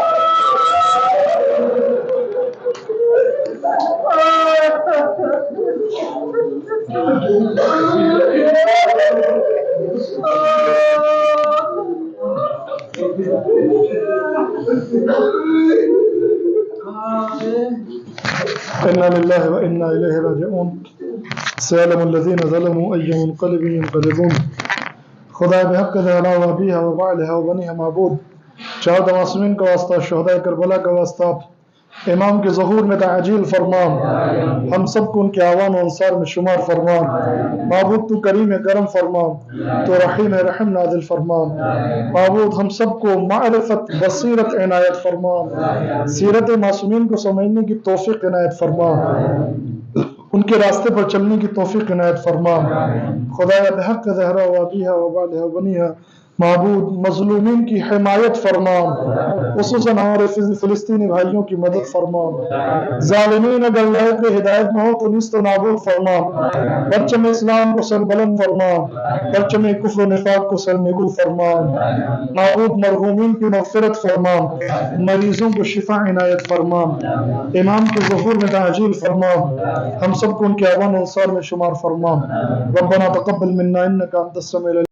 انا للہ و انا الیہ راجعون۔ سیعلم الذین ظلموا ای منقلب ینقلبون۔ خدا بحق زہرا و ابیہا و بعلہا و بنیہا معبود، 4 معصومین کا واسطہ، شہداء کربلا کا واسطہ، امام کے ظہور میں تعجیل فرما، ہم سب کو ان کے اعوان و انصار میں شمار فرما۔ معبود تو کریم کرم فرما، تو رحیم رحم نازل فرما۔ معبود ہم سب کو معرفت بصیرت عنایت فرما، سیرت معصومین کو سمجھنے کی توفیق عنایت فرما، ان کے راستے پر چلنے کی توفیق عنایت فرما۔ خدایا بحق زہرا و ابیہا و بعلہا و بنیہا، معبود مظلومین کی حمایت فرما، خصوصاً ہمارے فلسطینی بھائیوں کی مدد فرما۔ ظالمین اگر لائق ہدایت نہ ہو تو نیست و نابود فرما۔ پرچم اسلام کو سر بلند فرما، پرچم کفر و نفاق کو سر نگو فرما۔ معبود مرحومین کی مغفرت فرما، مریضوں کو شفا عنایت فرما، امام کے ظہور میں تعجیل فرما، ہم سب کو ان کے اعوان و انصار میں شمار فرما۔ ربنا تقبل منا انک انت السمیع العلیم۔